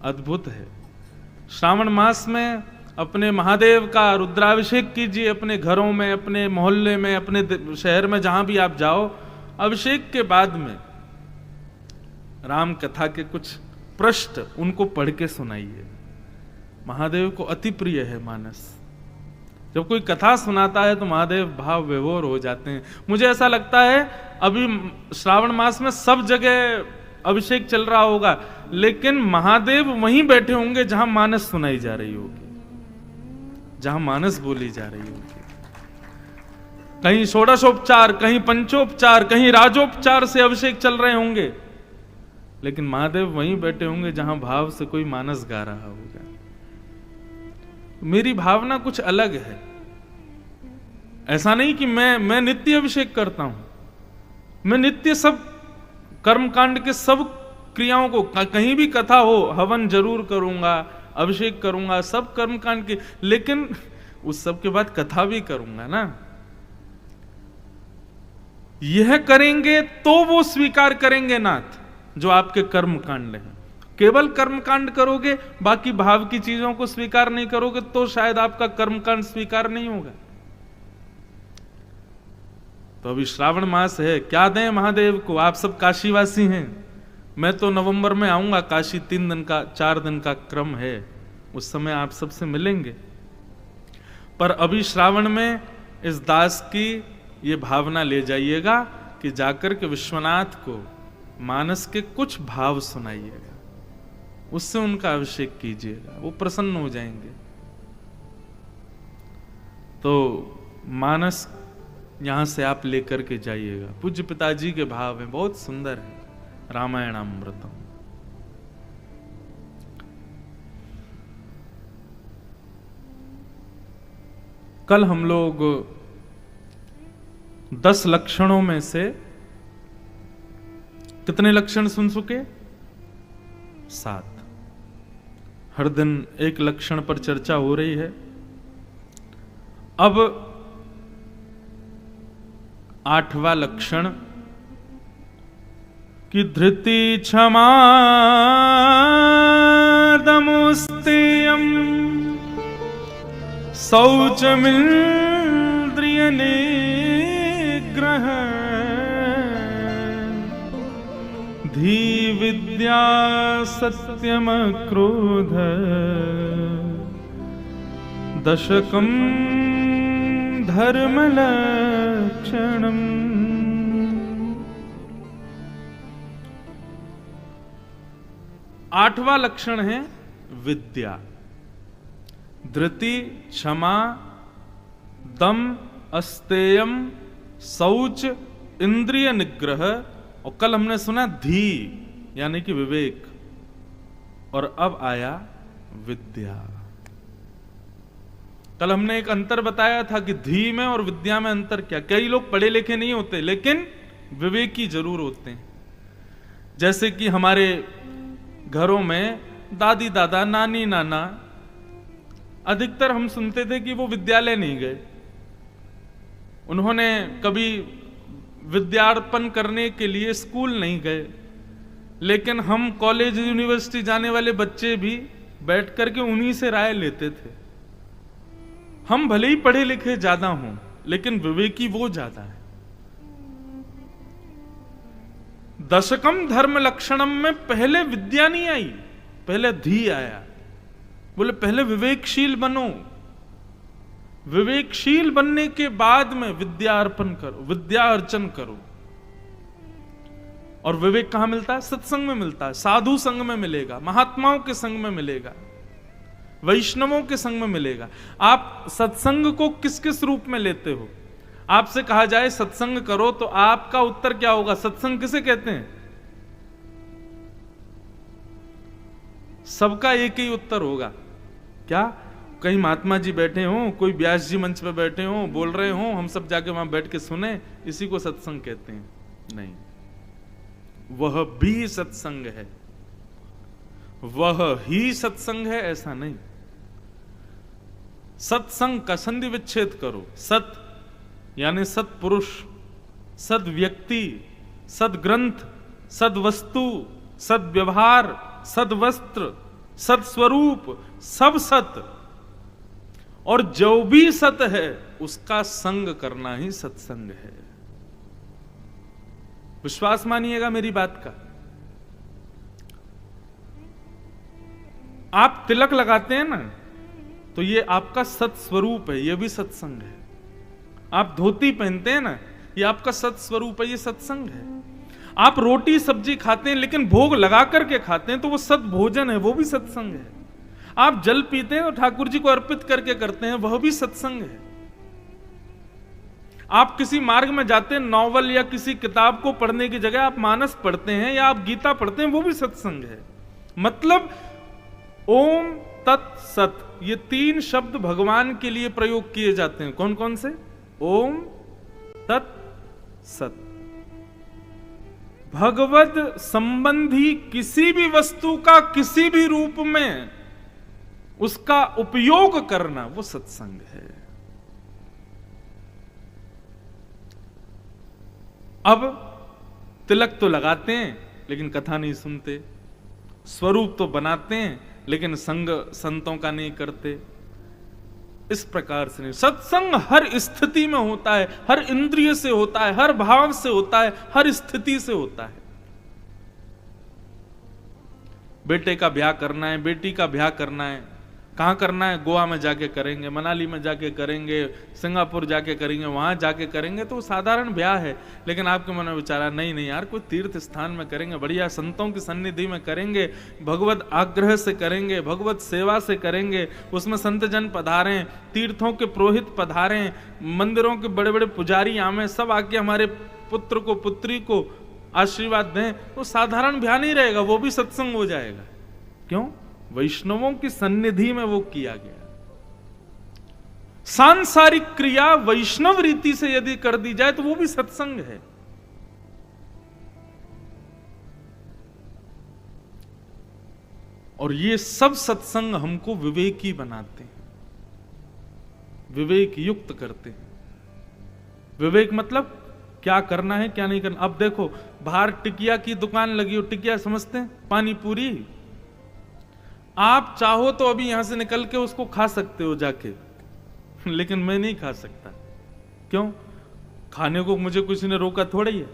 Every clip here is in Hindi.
अद्भुत है। श्रावण मास में अपने महादेव का रुद्राभिषेक कीजिए, अपने घरों में, अपने मोहल्ले में, अपने शहर में, जहां भी आप जाओ। अभिषेक के बाद में राम कथा के कुछ पृष्ठ उनको पढ़ के सुनाइए। महादेव को अति प्रिय है मानस। जब कोई कथा सुनाता है तो महादेव भाव विभोर हो जाते हैं। मुझे ऐसा लगता है अभी श्रावण मास में सब जगह अभिषेक चल रहा होगा, लेकिन महादेव वहीं बैठे होंगे जहां मानस सुनाई जा रही होगी, जहां मानस बोली जा रही होगी। कहीं षोडशोपचार, कहीं पंचोपचार, कहीं राजोपचार से अभिषेक चल रहे होंगे, लेकिन महादेव वहीं बैठे होंगे जहां भाव से कोई मानस गा रहा होगा। मेरी भावना कुछ अलग है। ऐसा नहीं कि मैं नित्य अभिषेक करता हूं, मैं नित्य सब कर्मकांड के सब क्रियाओं को, कहीं भी कथा हो हवन जरूर करूंगा, अभिषेक करूंगा, सब कर्मकांड के, लेकिन उस सब के बाद कथा भी करूंगा ना। यह करेंगे तो वो स्वीकार करेंगे नाथ जो आपके कर्मकांड हैं। केवल कर्मकांड करोगे, बाकी भाव की चीजों को स्वीकार नहीं करोगे, तो शायद आपका कर्मकांड स्वीकार नहीं होगा। तो अभी श्रावण मास है, क्या दें महादेव को? आप सब काशीवासी हैं, मैं तो नवंबर में आऊंगा काशी, 3 दिन का 4 दिन का क्रम है, उस समय आप सबसे मिलेंगे। पर अभी श्रावण में इस दास की ये भावना ले जाइएगा कि जाकर के विश्वनाथ को मानस के कुछ भाव सुनाइएगा, उससे उनका अभिषेक कीजिएगा, वो प्रसन्न हो जाएंगे। तो मानस यहां से आप लेकर के जाइएगा। पूज्य पिताजी के भाव हैं, बहुत सुंदर है। रामायणामृतम। कल हम लोग 10 लक्षणों में से कितने लक्षण सुन चुके? 7। हर दिन एक लक्षण पर चर्चा हो रही है। अब 8वां लक्षण कि धृति क्षमा दमोस्तेयम शौचमिन्द्रिय निग्रह धी विद्या सत्यम क्रोध दशकम धर्म लक्षणम। 8वां लक्षण है विद्या। धृति, क्षमा, दम, अस्तेयम, शौच, इंद्रिय निग्रह, और कल हमने सुना धी यानी कि विवेक, और अब आया विद्या। कल हमने एक अंतर बताया था कि धी में और विद्या में अंतर क्या। कई लोग पढ़े लिखे नहीं होते लेकिन विवेकी जरूर होते हैं। जैसे कि हमारे घरों में दादी दादा, नानी नाना, अधिकतर हम सुनते थे कि वो विद्यालय नहीं गए, उन्होंने कभी विद्यार्पण करने के लिए स्कूल नहीं गए। लेकिन हम कॉलेज यूनिवर्सिटी जाने वाले बच्चे भी बैठ करके उन्हीं से राय लेते थे। हम भले ही पढ़े लिखे ज्यादा हों लेकिन विवेकी वो ज्यादा है। दशकम धर्म लक्षणम में पहले विद्या नहीं आई, पहले धी आया। बोले पहले विवेकशील बनो, विवेकशील बनने के बाद में विद्या अर्पण करो, विद्या अर्चन करो। और विवेक कहां मिलता है? सत्संग में मिलता है, साधु संग में मिलेगा, महात्माओं के संग में मिलेगा, वैष्णवों के संग में मिलेगा। आप सत्संग को किस किस रूप में लेते हो? आपसे कहा जाए सत्संग करो तो आपका उत्तर क्या होगा? सत्संग किसे कहते हैं? सबका एक ही उत्तर होगा। क्या? कहीं महात्मा जी बैठे हों, कोई व्यास जी मंच पे बैठे हों, बोल रहे हों, हम सब जाके वहां बैठ के सुने, इसी को सत्संग कहते हैं? नहीं, वह भी सत्संग है, वह ही सत्संग है ऐसा नहीं। सत्संग का संधि विच्छेद करो। सत यानी सत्पुरुष, सद व्यक्ति, सद ग्रंथ, सद वस्तु, सद व्यवहार, सद वस्त्र, सत्स्वरूप, सब सत, और जो भी सत है उसका संग करना ही सत्संग है। विश्वास मानिएगा मेरी बात का। आप तिलक लगाते हैं ना, तो ये आपका सत्स्वरूप है, ये भी सत्संग है। आप धोती पहनते हैं ना, ये आपका सत्स्वरूप है, ये सत्संग है। आप रोटी सब्जी खाते हैं लेकिन भोग लगा करके खाते हैं तो वो सत भोजन है, वो भी सत्संग है। आप जल पीते हैं और ठाकुर जी को अर्पित करके करते हैं, वह भी सत्संग है। आप किसी मार्ग में जाते हैं, नॉवल या किसी किताब को पढ़ने की जगह आप मानस पढ़ते हैं या आप गीता पढ़ते हैं, वो भी सत्संग है। मतलब ओम तत् सत, ये 3 शब्द भगवान के लिए प्रयोग किए जाते हैं। कौन कौन से? ओम तत् सत। भगवत संबंधी किसी भी वस्तु का किसी भी रूप में उसका उपयोग करना, वो सत्संग है। अब तिलक तो लगाते हैं लेकिन कथा नहीं सुनते, स्वरूप तो बनाते हैं लेकिन संग संतों का नहीं करते। इस प्रकार से नहीं, सत्संग हर स्थिति में होता है, हर इंद्रिय से होता है, हर भाव से होता है, हर स्थिति से होता है। बेटे का ब्याह करना है, बेटी का ब्याह करना है, कहां करना है? गोवा में जाके करेंगे, मनाली में जाके करेंगे, सिंगापुर जाके करेंगे, वहां जाके करेंगे, तो साधारण ब्याह है। लेकिन आपके मन में विचारा नहीं नहीं यार, कोई तीर्थ स्थान में करेंगे, बढ़िया संतों की सन्निधि में करेंगे, भगवत आग्रह से करेंगे, भगवत सेवा से करेंगे, उसमें संत जन पधारें, तीर्थों के पुरोहित पधारें, मंदिरों के बड़े बड़े पुजारी आमे, सब आके हमारे पुत्र को पुत्री को आशीर्वाद दें, तो साधारण ब्याह नहीं रहेगा, वो भी सत्संग हो जाएगा। क्यों? वैष्णवों की सन्निधि में वो किया गया। सांसारिक क्रिया वैष्णव रीति से यदि कर दी जाए तो वो भी सत्संग है। और ये सब सत्संग हमको विवेकी बनाते हैं, विवेक युक्त करते हैं। विवेक मतलब क्या करना है क्या नहीं करना। अब देखो, बाहर टिकिया की दुकान लगी हो, टिकिया समझते हैं? पानी पूरी। आप चाहो तो अभी यहां से निकल के उसको खा सकते हो जाके, लेकिन मैं नहीं खा सकता। क्यों? खाने को मुझे किसी ने रोका थोड़ी है,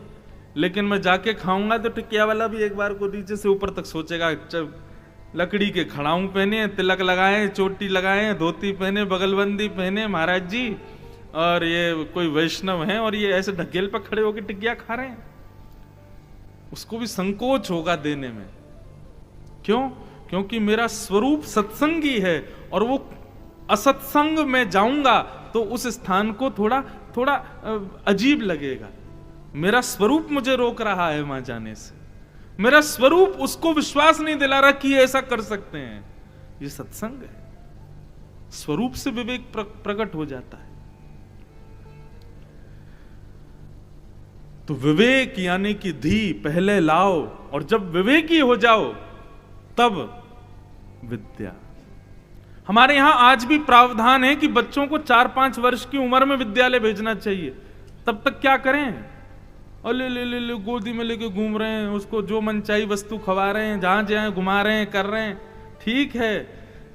लेकिन मैं जाके खाऊंगा तो टिकिया वाला भी एक बार को नीचे से ऊपर तक सोचेगा, लकड़ी के खड़ाऊ पहने, तिलक लगाए, चोटी लगाए, धोती पहने, बगलबंदी पहने महाराज जी, और ये कोई वैष्णव हैं और ये ऐसे ढकेल पर खड़े होकर टिकिया खा रहे हैं। उसको भी संकोच होगा देने में। क्यों? क्योंकि मेरा स्वरूप सत्संगी है, और वो असत्संग में जाऊंगा तो उस स्थान को थोड़ा थोड़ा अजीब लगेगा। मेरा स्वरूप मुझे रोक रहा है वहां जाने से, मेरा स्वरूप उसको विश्वास नहीं दिला रहा कि ऐसा कर सकते हैं। ये सत्संग है, स्वरूप से विवेक प्रकट हो जाता है। तो विवेक यानी कि धी पहले लाओ, और जब विवेकी हो जाओ तब विद्या। हमारे यहां आज भी प्रावधान है कि बच्चों को 4-5 वर्ष की उम्र में विद्यालय भेजना चाहिए। तब तक क्या करें? और ले गोदी में लेके घूम रहे हैं, उसको जो मन चाहिए वस्तु खवा रहे हैं, जहां जाए घुमा रहे हैं, कर रहे हैं। ठीक है,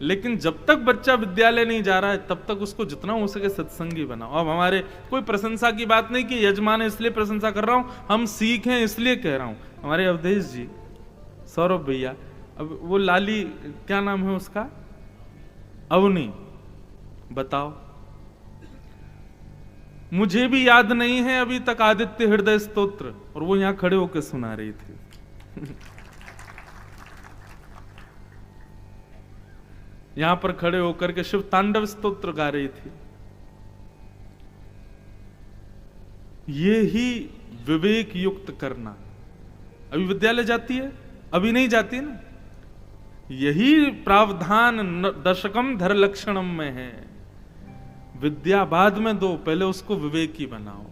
लेकिन जब तक बच्चा विद्यालय नहीं जा रहा है तब तक उसको जितना हो सके सत्संगी बनाओ। अब हमारे कोई प्रशंसा की बात नहीं कि यजमान इसलिए प्रशंसा कर रहा हूं, हम सीखें इसलिए कह रहा हूं। हमारे अवधेश जी, सौरभ भैया, अब वो लाली क्या नाम है उसका, अवनी, बताओ, मुझे भी याद नहीं है अभी तक आदित्य हृदय स्तोत्र, और वो यहां खड़े होकर सुना रही थी। यहां पर खड़े होकर के शिव तांडव स्तोत्र गा रही थी। ये ही विवेक युक्त करना। अभी विद्यालय जाती है? अभी नहीं जाती ना। यही प्रावधान दशकम धर लक्षणम में है। विद्या बाद में दो, पहले उसको विवेकी बनाओ।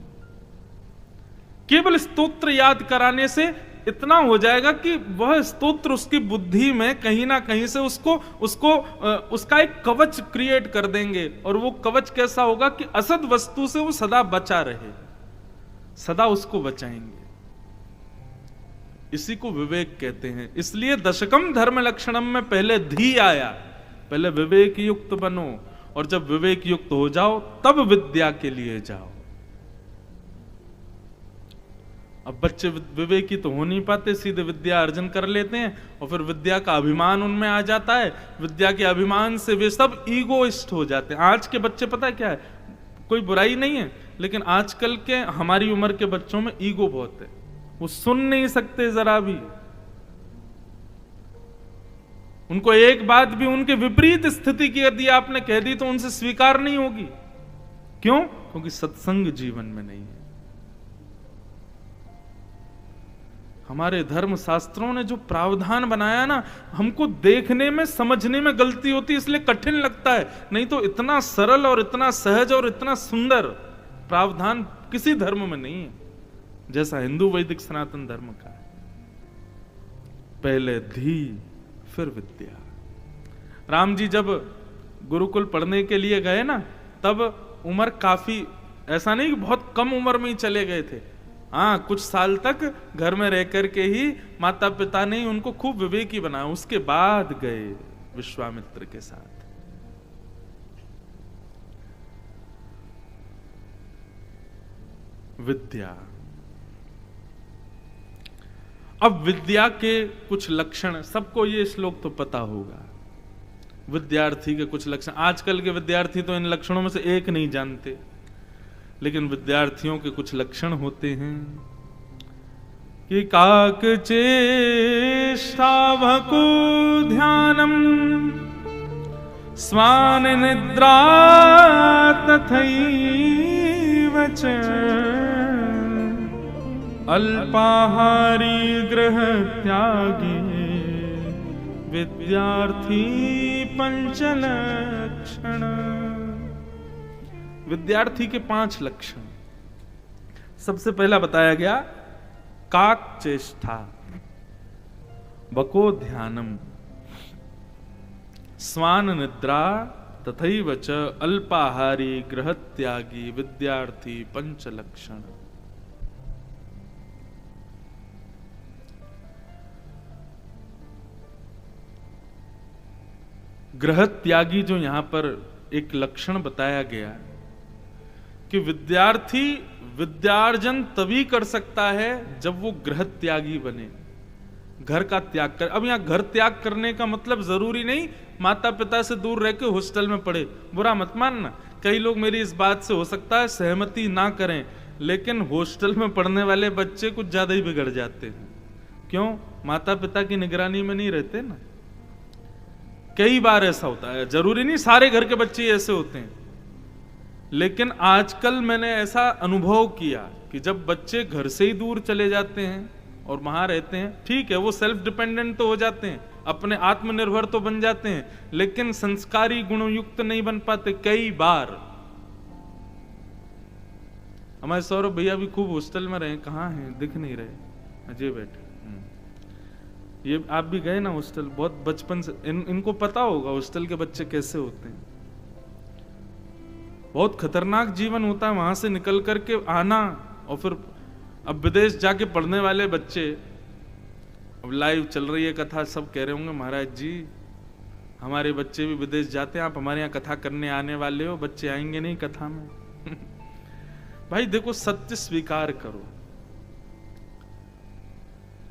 केवल स्तोत्र याद कराने से इतना हो जाएगा कि वह स्तोत्र उसकी बुद्धि में कहीं ना कहीं से उसका एक कवच क्रिएट कर देंगे। और वो कवच कैसा होगा कि असद वस्तु से वो सदा बचा रहे, सदा उसको बचाएंगे। इसी को विवेक कहते हैं। इसलिए दशकम धर्म लक्षणम में पहले धी आया, पहले विवेक युक्त बनो, और जब विवेक युक्त हो जाओ तब विद्या के लिए जाओ। अब बच्चे विवेकी तो हो नहीं पाते, सीधे विद्या अर्जन कर लेते हैं और फिर विद्या का अभिमान उनमें आ जाता है। विद्या के अभिमान से वे सब ईगोइस्ट हो जाते हैं। आज के बच्चे, पता है क्या है, कोई बुराई नहीं है, लेकिन आजकल के हमारी उम्र के बच्चों में ईगो बहुत है। वो सुन नहीं सकते जरा भी, उनको एक बात भी उनके विपरीत स्थिति की यदि आपने कह दी तो उनसे स्वीकार नहीं होगी। क्यों? क्योंकि सत्संग जीवन में नहीं है। हमारे धर्म शास्त्रों ने जो प्रावधान बनाया ना, हमको देखने में समझने में गलती होती है, इसलिए कठिन लगता है। नहीं तो इतना सरल और इतना सहज और इतना सुंदर प्रावधान किसी धर्म में नहीं है जैसा हिंदू वैदिक सनातन धर्म का है। पहले धी फिर विद्या। राम जी जब गुरुकुल पढ़ने के लिए गए ना, तब उम्र काफी, ऐसा नहीं कि बहुत कम उम्र में ही चले गए थे। हाँ, कुछ साल तक घर में रह करके ही माता पिता ने उनको खूब विवेकी बनाया। उसके बाद गए विश्वामित्र के साथ। विद्या। अब विद्या के कुछ लक्षण, सबको ये श्लोक तो पता होगा। विद्यार्थी के कुछ लक्षण, आजकल के विद्यार्थी तो इन लक्षणों में से एक नहीं जानते, लेकिन विद्यार्थियों के कुछ लक्षण होते हैं कि काक चेष्टा भको ध्यानम स्वान निद्रा तथैव च अल्पाहारी गृह त्यागी विद्यार्थी पंचलक्षण। विद्यार्थी के 5 लक्षण। सबसे पहला बताया गया काक चेष्टा बको ध्यानम स्वान निद्रा तथैव च अल्पाहारी गृह त्यागी विद्यार्थी पंचलक्षण। गृह त्यागी जो यहां पर एक लक्षण बताया गया कि विद्यार्थी विद्यार्जन तभी कर सकता है जब वो गृह त्यागी बने, घर का त्याग कर। अब यहां घर त्याग करने का मतलब जरूरी नहीं माता पिता से दूर रह के हॉस्टल में पढ़े, बुरा मत मानना। कई लोग मेरी इस बात से हो सकता है सहमति ना करें, लेकिन हॉस्टल में पढ़ने वाले बच्चे कुछ ज्यादा ही बिगड़ जाते हैं। क्यों? माता पिता की निगरानी में नहीं रहते ना। कई बार ऐसा होता है, जरूरी नहीं सारे घर के बच्चे ऐसे होते हैं, लेकिन आजकल मैंने ऐसा अनुभव किया कि जब बच्चे घर से ही दूर चले जाते हैं और वहां रहते हैं, ठीक है वो सेल्फ डिपेंडेंट तो हो जाते हैं, अपने आत्मनिर्भर तो बन जाते हैं, लेकिन संस्कारी गुणयुक्त नहीं बन पाते। कई बार हमारे सौरभ भैया भी खूब हॉस्टल में रहे, कहाँ हैं दिख नहीं रहे, अजय बैठे। ये आप भी गए ना हॉस्टल, बहुत बचपन से इनको पता होगा हॉस्टल के बच्चे कैसे होते हैं। बहुत खतरनाक जीवन होता है वहां से निकल करके आना, और फिर अब विदेश जाके पढ़ने वाले बच्चे, अब लाइव चल रही है कथा, सब कह रहे होंगे महाराज जी हमारे बच्चे भी विदेश जाते हैं, आप हमारे यहाँ कथा करने आने वाले हो, बच्चे आएंगे नहीं कथा में। भाई देखो, सत्य स्वीकार करो।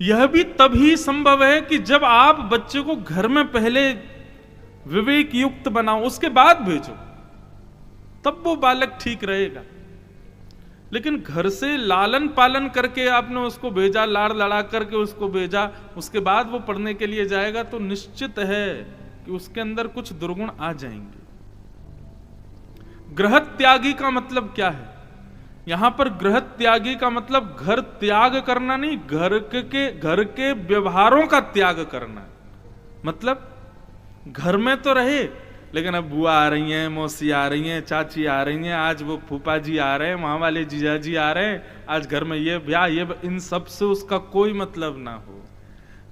यह भी तभी संभव है कि जब आप बच्चे को घर में पहले विवेक युक्त बनाओ, उसके बाद भेजो, तब वो बालक ठीक रहेगा। लेकिन घर से लालन पालन करके आपने उसको भेजा, लाड़ लड़ा करके उसको भेजा, उसके बाद वो पढ़ने के लिए जाएगा, तो निश्चित है कि उसके अंदर कुछ दुर्गुण आ जाएंगे। गृह त्यागी का मतलब क्या है? यहां पर गृह त्यागी का मतलब घर त्याग करना नहीं, घर के व्यवहारों का त्याग करना। मतलब घर में तो रहे, लेकिन अब बुआ आ रही हैं, मौसी आ रही हैं, चाची आ रही हैं, आज वो फूफा जी आ रहे हैं, वहां वाले जीजा जी आ रहे हैं, आज घर में ये ब्याह, ये इन सब से उसका कोई मतलब ना हो।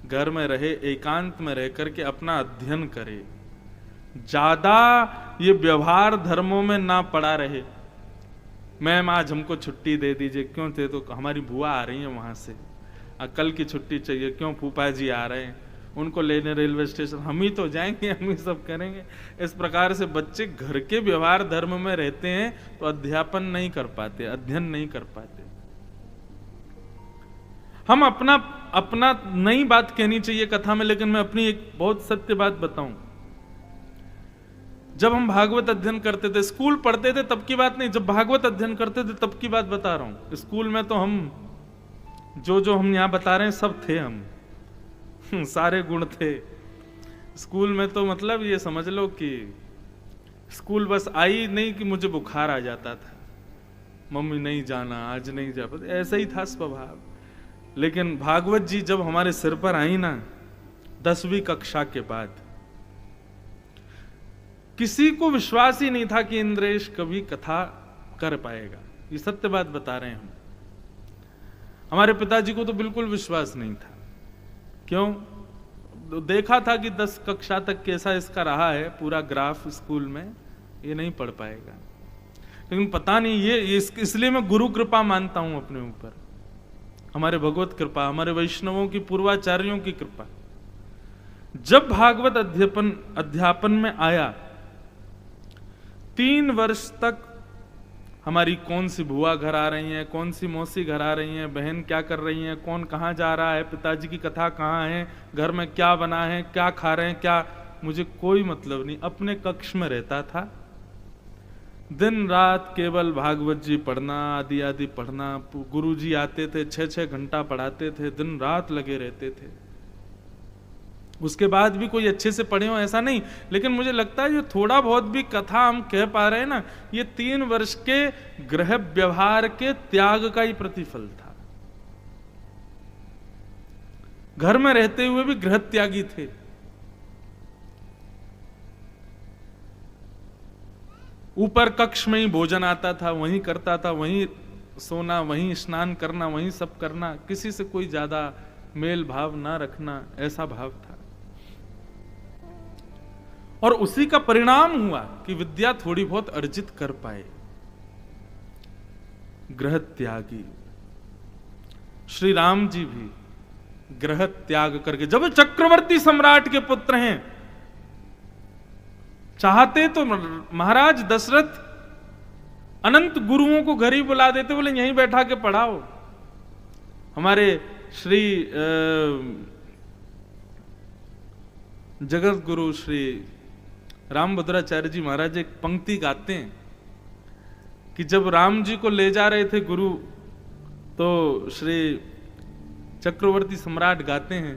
घर में रहे, एकांत में रह करके अपना अध्ययन करे, ज्यादा ये व्यवहार धर्मों में ना पड़ा रहे। मैम आज हमको छुट्टी दे दीजिए, क्यों थे? तो हमारी बुआ आ रही है वहां से। कल की छुट्टी चाहिए, क्यों फूफा जी आ रहे हैं, उनको लेने रेलवे स्टेशन, हम ही तो जाएंगे, हम ही सब करेंगे। इस प्रकार से बच्चे घर के व्यवहार धर्म में रहते हैं तो अध्यापन नहीं कर पाते, अध्ययन नहीं कर पाते। हम अपना नई बात कहनी चाहिए कथा में, लेकिन मैं अपनी एक बहुत सत्य बात बताऊं। जब हम भागवत अध्ययन करते थे, स्कूल पढ़ते थे तब की बात नहीं, जब भागवत अध्ययन करते थे तब की बात बता रहा हूं। स्कूल में तो हम जो हम यहां बता रहे हैं सब थे, हम सारे गुण थे स्कूल में। तो मतलब ये समझ लो कि स्कूल बस आई नहीं कि मुझे बुखार आ जाता था, मम्मी नहीं जाना, आज नहीं जा पाते, ऐसा ही था स्वभाव। लेकिन भागवत जी जब हमारे सिर पर आई ना 10वीं कक्षा के बाद, किसी को विश्वास ही नहीं था कि इंद्रेश कभी कथा कर पाएगा। ये सत्य बात बता रहे हैं हम। हमारे पिताजी को तो बिल्कुल विश्वास नहीं था। क्यों? देखा था कि 10 कक्षा तक कैसा इसका रहा है पूरा ग्राफ स्कूल में, ये नहीं पढ़ पाएगा। लेकिन पता नहीं ये इसलिए मैं गुरु कृपा मानता हूं अपने ऊपर, हमारे भगवत कृपा, हमारे वैष्णवों की, पूर्वाचार्यों की कृपा। जब भागवत अध्यापन में आया, 3 वर्ष तक हमारी कौन सी बुआ घर आ रही है, कौन सी मौसी घर आ रही है, बहन क्या कर रही है, कौन कहाँ जा रहा है, पिताजी की कथा कहाँ है, घर में क्या बना है, क्या खा रहे हैं, क्या, मुझे कोई मतलब नहीं। अपने कक्ष में रहता था, दिन रात केवल भागवत जी पढ़ना, आदि आदि पढ़ना। गुरुजी आते थे, 6-6 घंटा पढ़ाते थे, दिन रात लगे रहते थे। उसके बाद भी कोई अच्छे से पढ़े हो ऐसा नहीं, लेकिन मुझे लगता है जो थोड़ा बहुत भी कथा हम कह पा रहे हैं ना, ये 3 वर्ष के गृह व्यवहार के त्याग का ही प्रतिफल था। घर में रहते हुए भी गृह त्यागी थे। ऊपर कक्ष में ही भोजन आता था, वहीं करता था, वहीं सोना, वहीं स्नान करना, वहीं सब करना, किसी से कोई ज्यादा मेल भाव ना रखना, ऐसा भाव था। और उसी का परिणाम हुआ कि विद्या थोड़ी बहुत अर्जित कर पाए। गृह त्यागी श्री राम जी भी गृह त्याग करके, जब चक्रवर्ती सम्राट के पुत्र हैं, चाहते तो महाराज दशरथ अनंत गुरुओं को घर ही बुला देते, बोले यहीं बैठा के पढ़ाओ। हमारे श्री जगत गुरु श्री रामभद्राचार्य जी महाराज एक पंक्ति गाते हैं कि जब राम जी को ले जा रहे थे गुरु, तो श्री चक्रवर्ती सम्राट गाते हैं,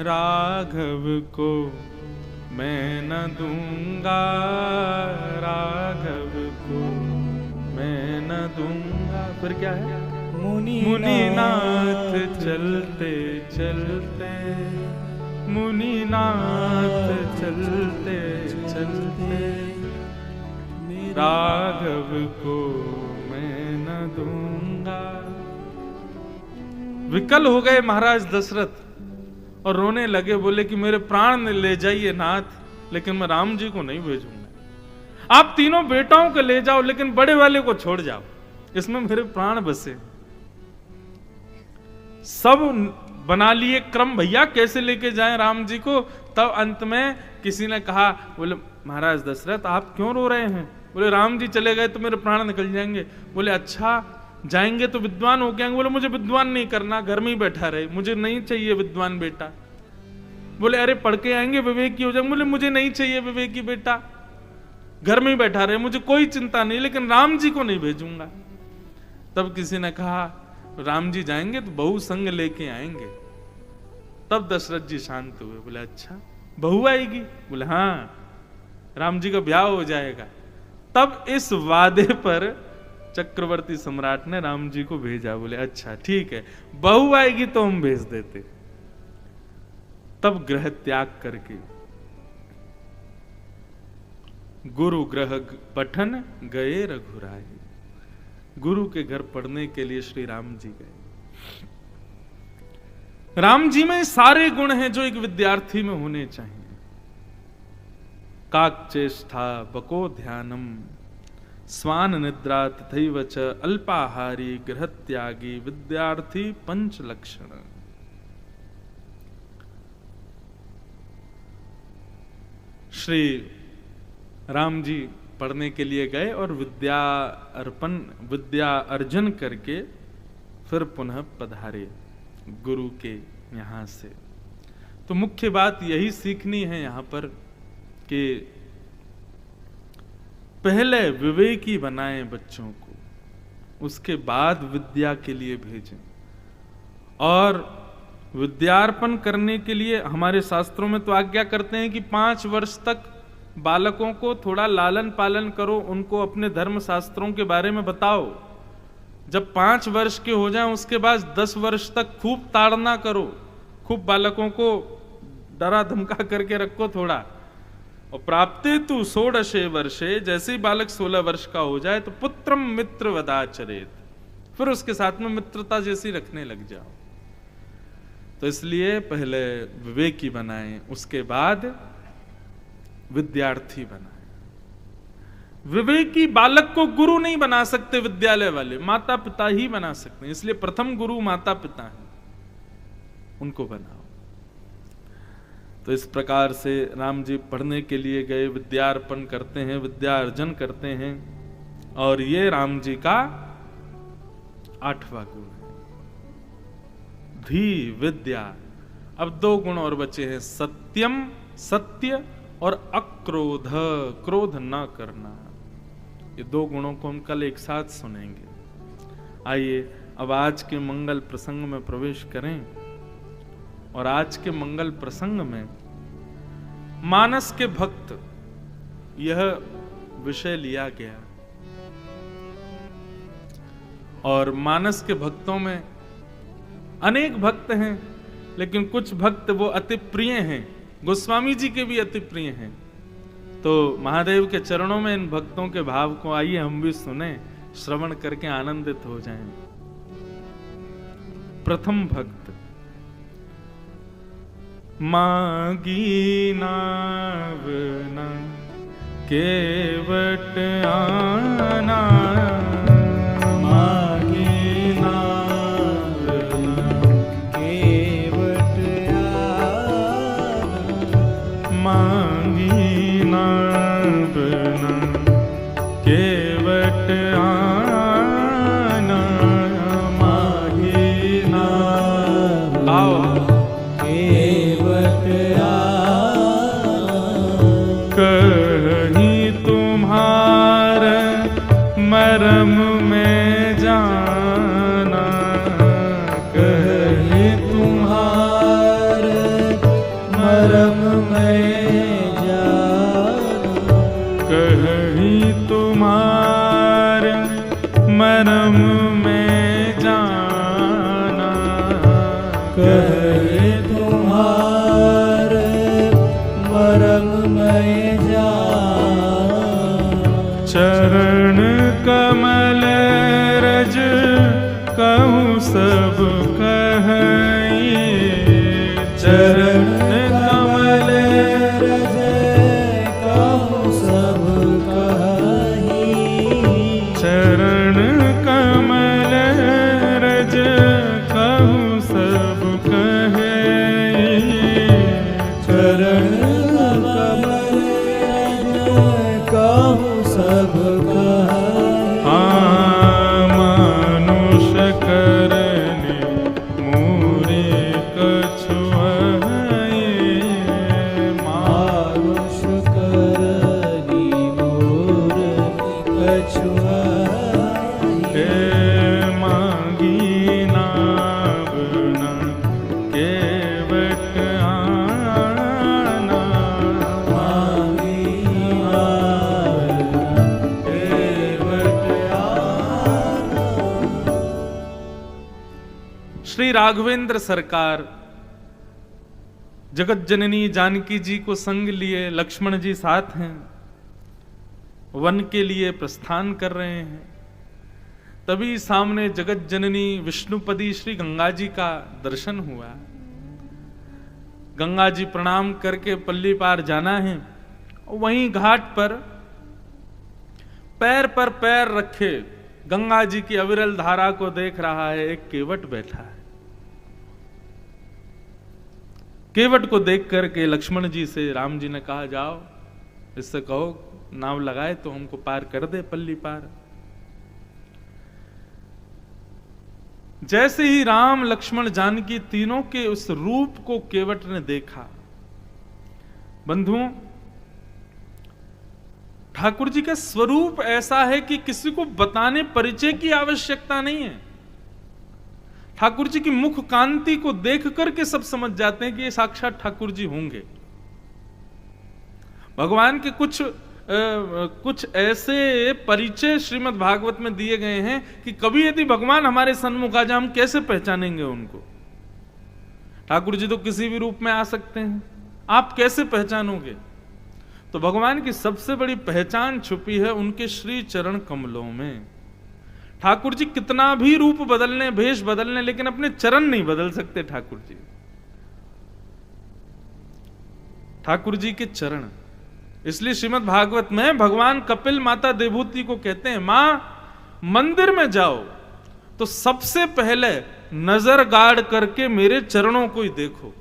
राघव को मैं न दूंगा, राघव को मैं न दूंगा। फिर क्या है? मुनिनाथ चलते चलते, मुनिनाथ चलते चलते, राघव को मैं न दूंगा। विकल हो गए महाराज दशरथ और रोने लगे, बोले कि मेरे प्राण ले जाइए नाथ, लेकिन मैं राम जी को नहीं भेजूंगा। आप तीनों बेटाओं को ले जाओ, लेकिन बड़े वाले को छोड़ जाओ, इसमें मेरे प्राण बसे। सब बना लिए क्रम, भैया कैसे लेके जाएं राम जी को। तब अंत में किसी ने कहा, बोले महाराज दशरथ आप क्यों रो रहे हैं? बोले राम जी चले गए तो मेरे प्राण निकल जाएंगे। बोले अच्छा जाएंगे तो विद्वान हो जाएंगे। बोले मुझे विद्वान नहीं करना, घर में ही बैठा रहे, मुझे नहीं चाहिए विद्वान बेटा। बोले अरे पढ़ के आएंगे विवेकी हो जाएंगे। बोले मुझे नहीं चाहिए विवेकी बेटा, घर में ही बैठा रहे, मुझे कोई चिंता नहीं, लेकिन राम जी को नहीं भेजूंगा। तब किसी ने कहा राम जी जाएंगे तो बहू संग लेके आएंगे। तब दशरथ जी शांत हुए, बोले अच्छा बहू आएगी? बोले हाँ, राम जी का ब्याह हो जाएगा। तब इस वादे पर चक्रवर्ती सम्राट ने राम जी को भेजा। बोले अच्छा ठीक है, बहू आएगी तो हम भेज देते। तब गृह त्याग करके गुरु ग्रह पठन गए रघुराई, गुरु के घर पढ़ने के लिए श्री राम जी गए। राम जी में सारे गुण हैं जो एक विद्यार्थी में होने चाहिए। काक चेष्टा बको ध्यानम, स्वान निद्रा तथैव च अल्पाहारी गृहत्यागी विद्यार्थी पंच लक्षण। श्री राम जी पढ़ने के लिए गए और विद्या अर्जन करके फिर पुनः पधारे गुरु के यहाँ से। तो मुख्य बात यही सीखनी है यहाँ पर कि पहले विवेकी बनाएं बच्चों को, उसके बाद विद्या के लिए भेजें। और विद्यार्पण करने के लिए हमारे शास्त्रों में तो आज्ञा करते हैं कि 5 वर्ष तक बालकों को थोड़ा लालन पालन करो, उनको अपने धर्म शास्त्रों के बारे में बताओ। जब 5 वर्ष के हो जाएं उसके बाद 10 वर्ष तक खूब ताड़ना करो, खूब बालकों को डरा धमका करके रखो थोड़ा। और प्राप्ते तु 16 वर्षे, जैसे ही बालक 16 वर्ष का हो जाए तो पुत्रम मित्र वदाचरेत, फिर उसके साथ में मित्रता जैसी रखने लग जाओ। तो इसलिए पहले विवेकी बनाएं, उसके बाद विद्यार्थी बनाएं। विवेकी बालक को गुरु नहीं बना सकते विद्यालय वाले, माता पिता ही बना सकते हैं। इसलिए प्रथम गुरु माता पिता हैं, उनको बनाओ। तो इस प्रकार से राम जी पढ़ने के लिए गए, विद्यार्पण करते हैं, विद्या अर्जन करते हैं। और ये राम जी का 8वां गुण है, धी विद्या। अब 2 गुण और बचे हैं, सत्यम सत्य और अक्रोध, क्रोध न करना। ये 2 गुणों को हम कल एक साथ सुनेंगे। आइए अब आज के मंगल प्रसंग में प्रवेश करें। और आज के मंगल प्रसंग में मानस के भक्त, यह विषय लिया गया। और मानस के भक्तों में अनेक भक्त हैं, लेकिन कुछ भक्त वो अति प्रिय हैं, गोस्वामी जी के भी अति प्रिय हैं। तो महादेव के चरणों में इन भक्तों के भाव को आइए हम भी सुने, श्रवण करके आनंदित हो जाएं। प्रथम भक्त, मागी नावना केवट आना, मागी नावना केवट आना, मागी नावना केवट आना, मागी नावना कहीं तुम्हार मरम में जाना, कहीं तुम्हार मरम में जाना, कहीं तुम्हार मरम में जाना, कहीं तुम्हार मरम में जाना, चरण कमल रज कहूँ सब कहिए, चरण कमल रज कहूँ सब कहिए, चरण कमल रज कहूँ सब कहिए, चरण कमल रज कहूँ सब कहिए, मानुष करने मोरे कछुआए, मानुष करनी मोर कछुआए, मांगी नावना केवट आना, मांगी नावना केवट आना। श्री राघवेंद्र सरकार जगत जननी जानकी जी को संग लिए, लक्ष्मण जी साथ हैं, वन के लिए प्रस्थान कर रहे हैं। तभी सामने जगत जननी विष्णुपदी श्री गंगा जी का दर्शन हुआ। गंगा जी प्रणाम करके पल्ली पार जाना है। वहीं घाट पर पैर पर पैर रखे गंगा जी की अविरल धारा को देख रहा है, एक केवट बैठा है। केवट को देख करके लक्ष्मण जी से राम जी ने कहा, जाओ इससे कहो नाव लगाए तो हमको पार कर दे, पल्ली पार। जैसे ही राम लक्ष्मण जानकी तीनों के उस रूप को केवट ने देखा, बंधुओं, ठाकुर जी का स्वरूप ऐसा है कि किसी को बताने परिचय की आवश्यकता नहीं है। ठाकुर जी की मुख कांति को देख करके सब समझ जाते हैं कि ये साक्षात ठाकुर जी होंगे। भगवान के कुछ ऐसे परिचय श्रीमद् भागवत में दिए गए हैं कि कभी यदि भगवान हमारे सन्मुख आ जाए, हम कैसे पहचानेंगे उनको। ठाकुर जी तो किसी भी रूप में आ सकते हैं, आप कैसे पहचानोगे। तो भगवान की सबसे बड़ी पहचान छुपी है उनके श्री चरण कमलों में। ठाकुर जी कितना भी रूप बदलने, भेष बदलने, लेकिन अपने चरण नहीं बदल सकते ठाकुर जी। ठाकुर जी के चरण, इसलिए श्रीमद् भागवत में भगवान कपिल माता देवहूति को कहते हैं, मां मंदिर में जाओ तो सबसे पहले नजर गाड़ करके मेरे चरणों को ही देखो।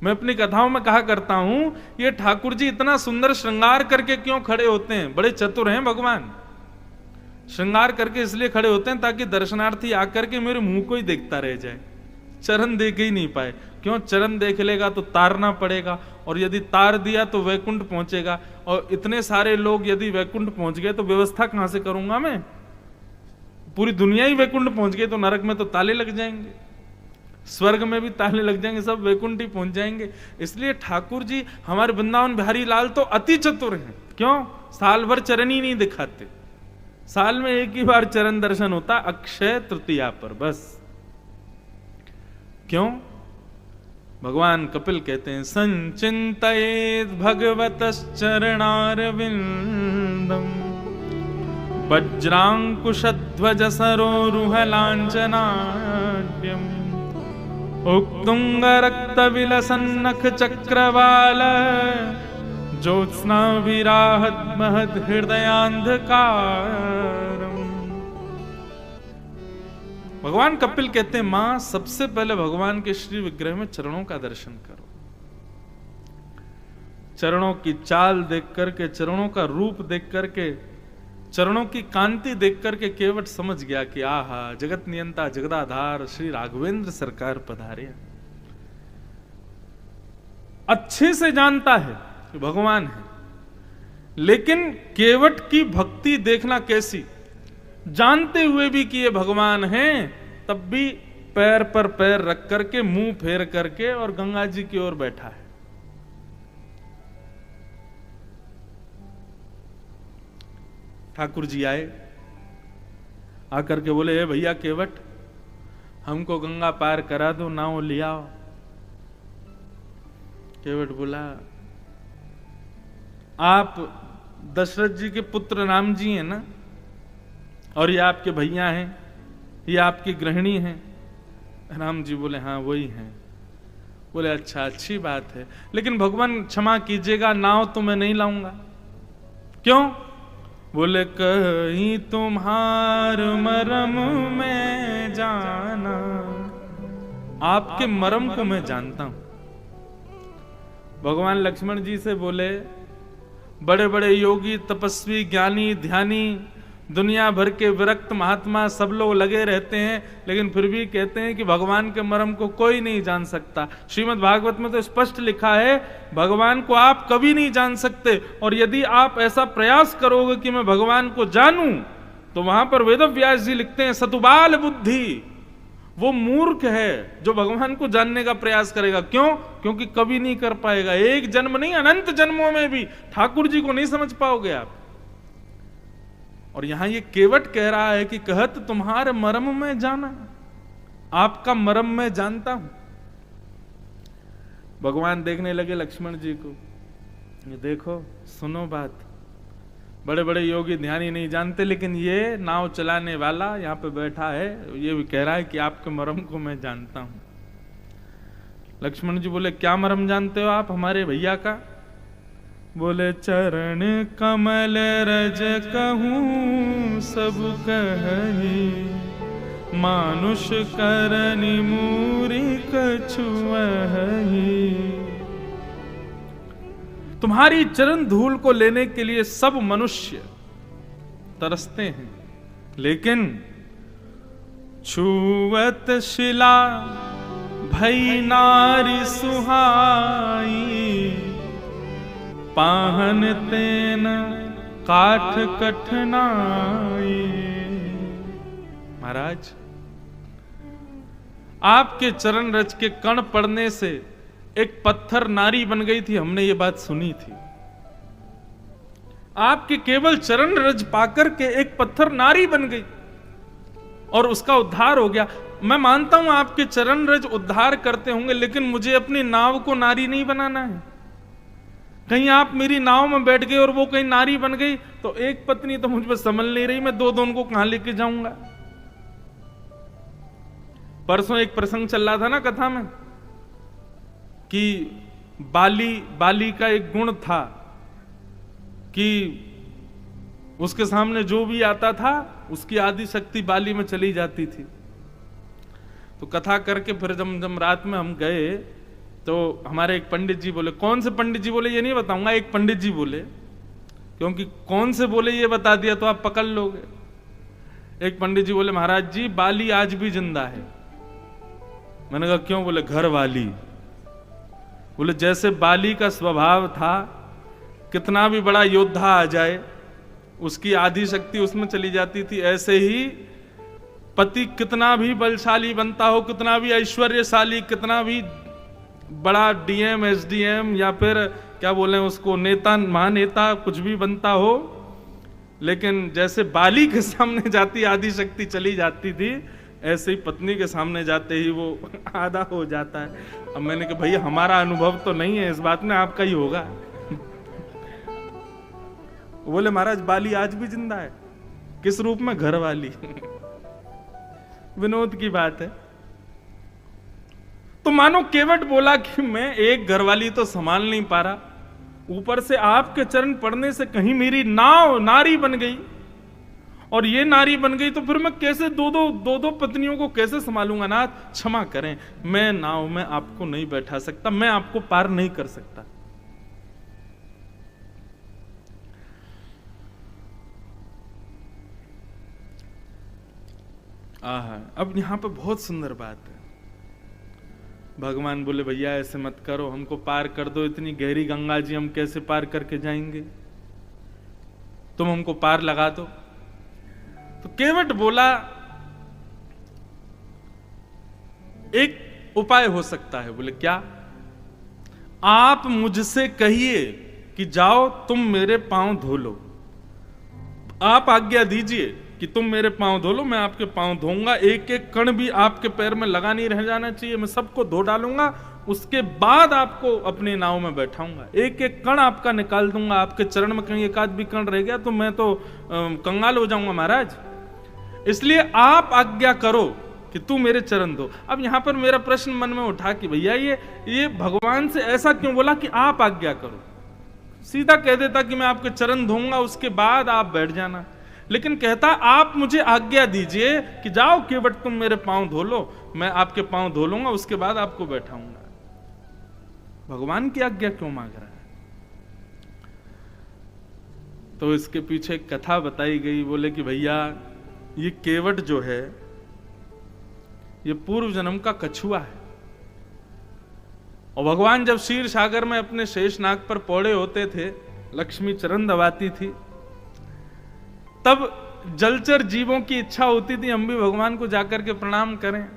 मैं अपनी कथाओं में कहा करता हूं, ये ठाकुर जी इतना सुंदर श्रृंगार करके क्यों खड़े होते हैं। बड़े चतुर हैं भगवान। श्रृंगार करके इसलिए खड़े होते हैं ताकि दर्शनार्थी आकर के मेरे मुंह को ही देखता रह जाए, चरण देख ही नहीं पाए। क्यों? चरण देख लेगा तो तारना पड़ेगा, और यदि तार दिया तो वैकुंठ पहुंचेगा, और इतने सारे लोग यदि वैकुंठ पहुंच गए तो व्यवस्था कहां से करूंगा मैं। पूरी दुनिया ही वैकुंठ पहुंच गई तो नरक में तो ताले लग जाएंगे, स्वर्ग में भी ताले लग जाएंगे, सब वैकुंठ ही पहुंच जाएंगे। इसलिए ठाकुर जी हमारे वृंदावन बिहारी लाल तो अति चतुर हैं। क्यों? साल भर चरण ही नहीं दिखाते, साल में एक ही बार चरण दर्शन होता, अक्षय तृतीया पर बस। क्यों? भगवान कपिल कहते हैं, संचिंतयेत् भगवतश्चरणारविंदम वज्रांकुशध्वज सरोरुहलांचनाट्यम उक्तुंग रक्त विलसन्नख चक्रवाल ज्योत्स्ना विराहत महद हृदयांधकारम। भगवान कपिल कहते हैं, मां सबसे पहले भगवान के श्री विग्रह में चरणों का दर्शन करो। चरणों की चाल देख करके, चरणों का रूप देख करके, चरणों की कांति देख करके केवट समझ गया कि आहा, जगत नियंता जगदाधार श्री राघवेंद्र सरकार पधारे। अच्छे से जानता है कि भगवान है, लेकिन केवट की भक्ति देखना कैसी, जानते हुए भी कि ये भगवान हैं, तब भी पैर पर पैर रख करके, मुंह फेर करके और गंगा जी की ओर बैठा है। ठाकुर जी आए, आकर के बोले, हे भैया केवट, हमको गंगा पार करा दो, नाव ले आओ। केवट बोला, आप दशरथ जी के पुत्र राम जी हैं ना, और ये आपके भैया हैं, ये आपकी गृहिणी हैं। राम जी बोले, हाँ वही हैं। बोले, अच्छा, अच्छी बात है, लेकिन भगवान क्षमा कीजिएगा, नाव तो मैं नहीं लाऊंगा। क्यों? बोले, कहीं तुम्हार मरम में जाना, आपके मरम को मैं जानता हूं। भगवान लक्ष्मण जी से बोले, बड़े बड़े योगी, तपस्वी, ज्ञानी, ध्यानी, दुनिया भर के विरक्त महात्मा सब लोग लगे रहते हैं, लेकिन फिर भी कहते हैं कि भगवान के मर्म को कोई नहीं जान सकता। श्रीमद् भागवत में तो स्पष्ट लिखा है, भगवान को आप कभी नहीं जान सकते, और यदि आप ऐसा प्रयास करोगे कि मैं भगवान को जानूं, तो वहां पर वेदव्यास जी लिखते हैं, सतुबाल बुद्धि, वो मूर्ख है जो भगवान को जानने का प्रयास करेगा। क्यों? क्योंकि कभी नहीं कर पाएगा, एक जन्म नहीं, अनंत जन्मों में भी ठाकुर जी को नहीं समझ पाओगे आप। और यहां ये केवट कह रहा है कि कहत तुम्हारे मर्म में जाना, आपका मर्म में जानता हूं। भगवान देखने लगे लक्ष्मण जी को, ये देखो, सुनो बात, बड़े बड़े योगी ध्यानी नहीं जानते, लेकिन ये नाव चलाने वाला यहां पे बैठा है, ये भी कह रहा है कि आपके मर्म को मैं जानता हूं। लक्ष्मण जी बोले, क्या मर्म जानते हो आप हमारे भैया का? बोले चरण कमल रज कहूँ सब कही, मानुष करनि मूरी कछुअहि। तुम्हारी चरण धूल को लेने के लिए सब मनुष्य तरसते हैं, लेकिन छुवत शिला भई नारी सुहाई, पाहन तेन काठ कठनाई। महाराज, आपके चरण रज के कण पड़ने से एक पत्थर नारी बन गई थी, हमने ये बात सुनी थी। आपके केवल चरण रज पाकर के एक पत्थर नारी बन गई और उसका उद्धार हो गया। मैं मानता हूं आपके चरण रज उद्धार करते होंगे, लेकिन मुझे अपनी नाव को नारी नहीं बनाना है। कहीं आप मेरी नाव में बैठ गए और वो कहीं नारी बन गई तो एक पत्नी तो मुझ पर संभल नहीं रही, मैं दो उनको कहां लेके जाऊंगा। परसों एक प्रसंग चल रहा था ना कथा में कि बाली का एक गुण था कि उसके सामने जो भी आता था उसकी आदि शक्ति बाली में चली जाती थी। तो कथा करके फिर जब रात में हम गए तो हमारे एक पंडित जी बोले, कौन से पंडित जी बोले ये नहीं बताऊंगा, एक पंडित जी बोले, क्योंकि कौन से बोले ये बता दिया तो आप पकड़ लोगे। एक पंडित जी बोले, महाराज जी बाली आज भी जिंदा है। मैंने कहा क्यों? बोले घर वाली। बोले जैसे बाली का स्वभाव था, कितना भी बड़ा योद्धा आ जाए उसकी आधी शक्ति उसमें चली जाती थी, ऐसे ही पति कितना भी बलशाली बनता हो, कितना भी ऐश्वर्यशाली, कितना भी बड़ा डीएम एसडीएम या फिर क्या बोले उसको नेता महानेता कुछ भी बनता हो, लेकिन जैसे बाली के सामने जाती आधी शक्ति चली जाती थी, ऐसे ही पत्नी के सामने जाते ही वो आधा हो जाता है। अब मैंने कहा भैया हमारा अनुभव तो नहीं है इस बात में, आपका ही होगा। बोले महाराज बाली आज भी जिंदा है। किस रूप में? घर वाली। विनोद की बात है। तो मानो केवट बोला कि मैं एक घरवाली तो संभाल नहीं पा रहा, ऊपर से आपके चरण पड़ने से कहीं मेरी नाव नारी बन गई, और ये नारी बन गई तो फिर मैं कैसे दो पत्नियों को कैसे संभालूंगा? नाथ क्षमा करें, मैं नाव में आपको नहीं बैठा सकता, मैं आपको पार नहीं कर सकता। अब यहां पे बहुत सुंदर बात है। भगवान बोले भैया ऐसे मत करो, हमको पार कर दो, इतनी गहरी गंगा जी हम कैसे पार करके जाएंगे, तुम हमको पार लगा दो। तो केवट बोला एक उपाय हो सकता है। बोले क्या? आप मुझसे कहिए कि जाओ तुम मेरे पांव धो लो, आप आज्ञा दीजिए कि तुम मेरे पांव धो लो, मैं आपके पांव धोऊंगा, एक एक कण भी आपके पैर में लगा नहीं रह जाना चाहिए, मैं सबको धो डालूंगा, उसके बाद आपको अपनी नाव में बैठाऊंगा, एक एक कण आपका निकाल दूंगा, आपके चरण में कहीं एक आध भी कण रह गया तो मैं तो कंगाल हो जाऊंगा महाराज, इसलिए आप आज्ञा करो कि तू मेरे चरण धो। अब यहां पर मेरा प्रश्न मन में उठा कि भैया ये भगवान से ऐसा क्यों बोला कि आप आज्ञा करो? सीधा कह देता कि मैं आपके चरण धोऊंगा, उसके बाद आप बैठ जाना, लेकिन कहता आप मुझे आज्ञा दीजिए कि जाओ केवट तुम मेरे पांव धो लो, मैं आपके पांव धो लूंगा, उसके बाद आपको बैठाऊंगा। भगवान की आज्ञा क्यों मांग रहा है? तो इसके पीछे एक कथा बताई गई। बोले कि भैया ये केवट जो है ये पूर्व जन्म का कछुआ है, और भगवान जब क्षीर सागर में अपने शेषनाग पर पौड़े होते थे, लक्ष्मी चरण दबाती थी, तब जलचर जीवों की इच्छा होती थी हम भी भगवान को जाकर के प्रणाम करें,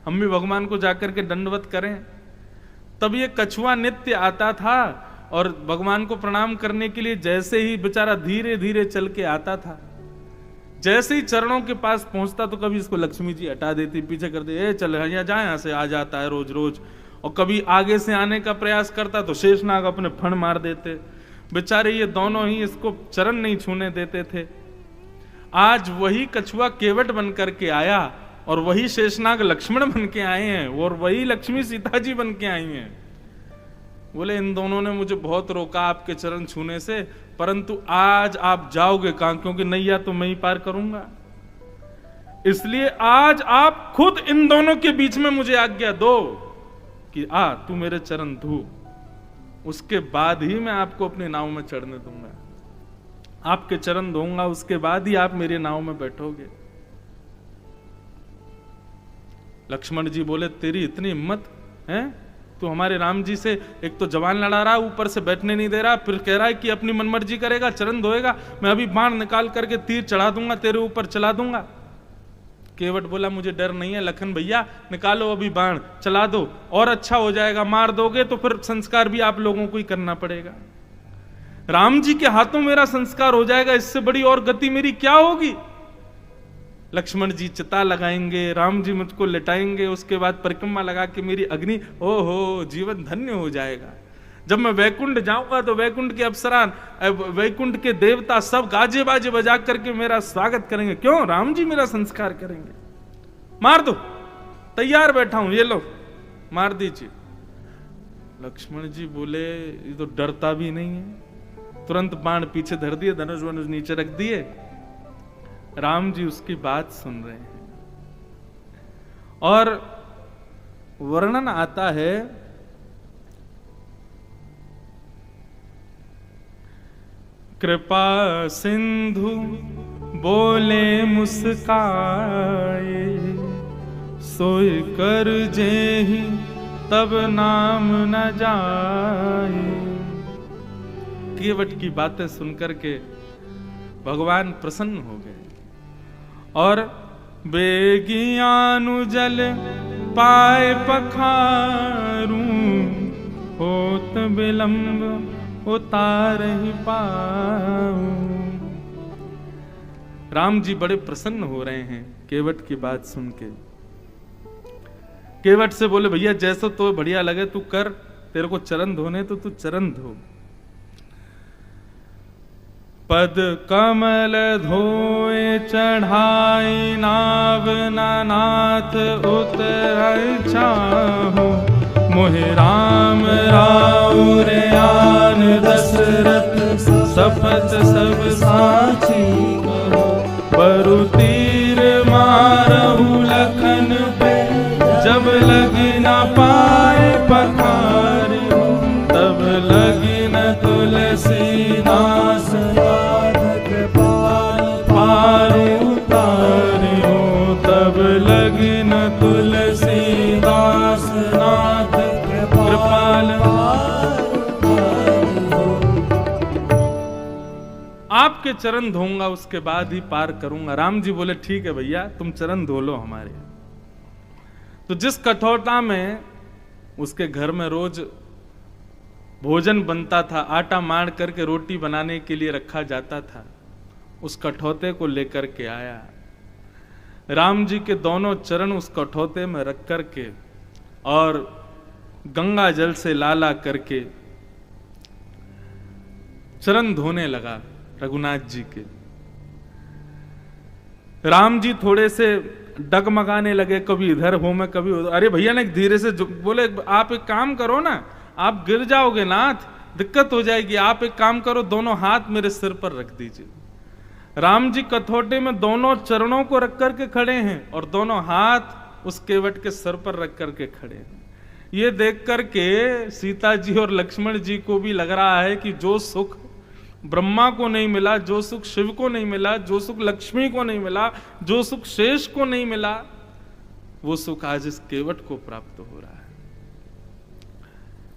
हम भी भगवान को जाकर के दंडवत करें। तब ये कछुआ नित्य आता था और भगवान को प्रणाम करने के लिए जैसे ही बेचारा धीरे धीरे चल के आता था, जैसे ही चरणों के पास पहुंचता तो कभी इसको लक्ष्मी जी हटा देती, पीछे कर दे, चल यहाँ जा, यहाँ से आ जाता है रोज रोज, और कभी आगे से आने का प्रयास करता तो शेषनाग अपने फण मार देते। बेचारे ये दोनों ही इसको चरण नहीं छूने देते थे। आज वही कछुआ केवट बन करके आया और वही शेषनाग लक्ष्मण बन के आए हैं, और वही लक्ष्मी सीता जी बन के आई हैं। बोले इन दोनों ने मुझे बहुत रोका आपके चरण छूने से, परंतु आज आप जाओगे कहां, क्योंकि नैया तो मैं ही पार करूंगा, इसलिए आज आप खुद इन दोनों के बीच में मुझे आज्ञा दो कि तू मेरे चरण धो, उसके बाद ही मैं आपको अपनी नाव में चढ़ने दूंगा। आपके चरण धोऊंगा, उसके बाद ही आप मेरी नाव में बैठोगे। लक्ष्मण जी बोले तेरी इतनी हिम्मत है, तू हमारे राम जी से एक तो जवान लड़ा रहा, ऊपर से बैठने नहीं दे रहा, फिर कह रहा है कि अपनी मनमर्जी करेगा, चरण धोएगा, मैं अभी बाण निकाल करके तीर चढ़ा दूंगा, तेरे ऊपर चला दूंगा। केवट बोला मुझे डर नहीं है लखन भैया, निकालो अभी बाण चला दो, और अच्छा हो जाएगा, मार दोगे तो फिर संस्कार भी आप लोगों को ही करना पड़ेगा। राम जी के हाथों मेरा संस्कार हो जाएगा, इससे बड़ी और गति मेरी क्या होगी। लक्ष्मण जी चिता लगाएंगे, राम जी मुझको लिटाएंगे, उसके बाद परिक्रमा लगा के मेरी अग्नि, ओहो जीवन धन्य हो जाएगा। जब मैं वैकुंठ जाऊंगा तो वैकुंठ के अप्सरा, वैकुंठ के देवता सब गाजे बाजे बजा करके मेरा स्वागत करेंगे। क्यों? राम जी मेरा संस्कार करेंगे। मार दो, तैयार बैठा हूं, ये लो मार दीजिए। लक्ष्मण जी बोले ये तो डरता भी नहीं है, तुरंत बाण पीछे धर दिए, धनुष वनुष नीचे रख दिए। राम जी उसकी बात सुन रहे हैं और वर्णन आता है कृपा सिंधु बोले मुस्काए, सोय कर जेहि तब नाम न जाए। केवट की बातें सुनकर के भगवान प्रसन्न हो गए और बेगियानुजल पाए पखारू, होत विलंब उतार ही पाऊं। राम जी बड़े प्रसन्न हो रहे हैं केवट की बात सुन के। केवट से बोले भैया जैसा तो बढ़िया लगे तू कर, तेरे को चरण धोने तो तू चरण धो। पद कमल धोए चढ़ाई नाव नाथ उतर चाहो, मोहि राम राउर आन दशरथ सपथ सब साची कहो। परु तीर मारहु लखन पे, जब लगी न पाए पखारी, तब लगी न तुलसीदास पार उतारियो। तब लगी न तुलसीदास नाथ कृपाल। आपके चरण धोऊंगा उसके बाद ही पार करूंगा। राम जी बोले ठीक है भैया तुम चरण धो लो हमारे। तो जिस कठौता में उसके घर में रोज भोजन बनता था, आटा मार करके रोटी बनाने के लिए रखा जाता था, उस कठौते को लेकर के आया। राम जी के दोनों चरण उस कठौते में रख करके और गंगा जल से लाला करके चरण धोने लगा रघुनाथ जी के। राम जी थोड़े से डगमगाने लगे, कभी इधर हो मैं कभी उधर। अरे भैया ने धीरे से बोले आप एक काम करो ना, आप गिर जाओगे नाथ, दिक्कत हो जाएगी, आप एक काम करो दोनों हाथ मेरे सिर पर रख दीजिए। राम जी कठौटे में दोनों चरणों को रख करके खड़े हैं और दोनों हाथ उस केवट के सर पर रख करके खड़े हैं। ये देख करके सीता जी और लक्ष्मण जी को भी लग रहा है कि जो सुख ब्रह्मा को नहीं मिला, जो सुख शिव को नहीं मिला, जो सुख लक्ष्मी को नहीं मिला, जो सुख शेष को नहीं मिला, वो सुख आज इस केवट को प्राप्त हो रहा है।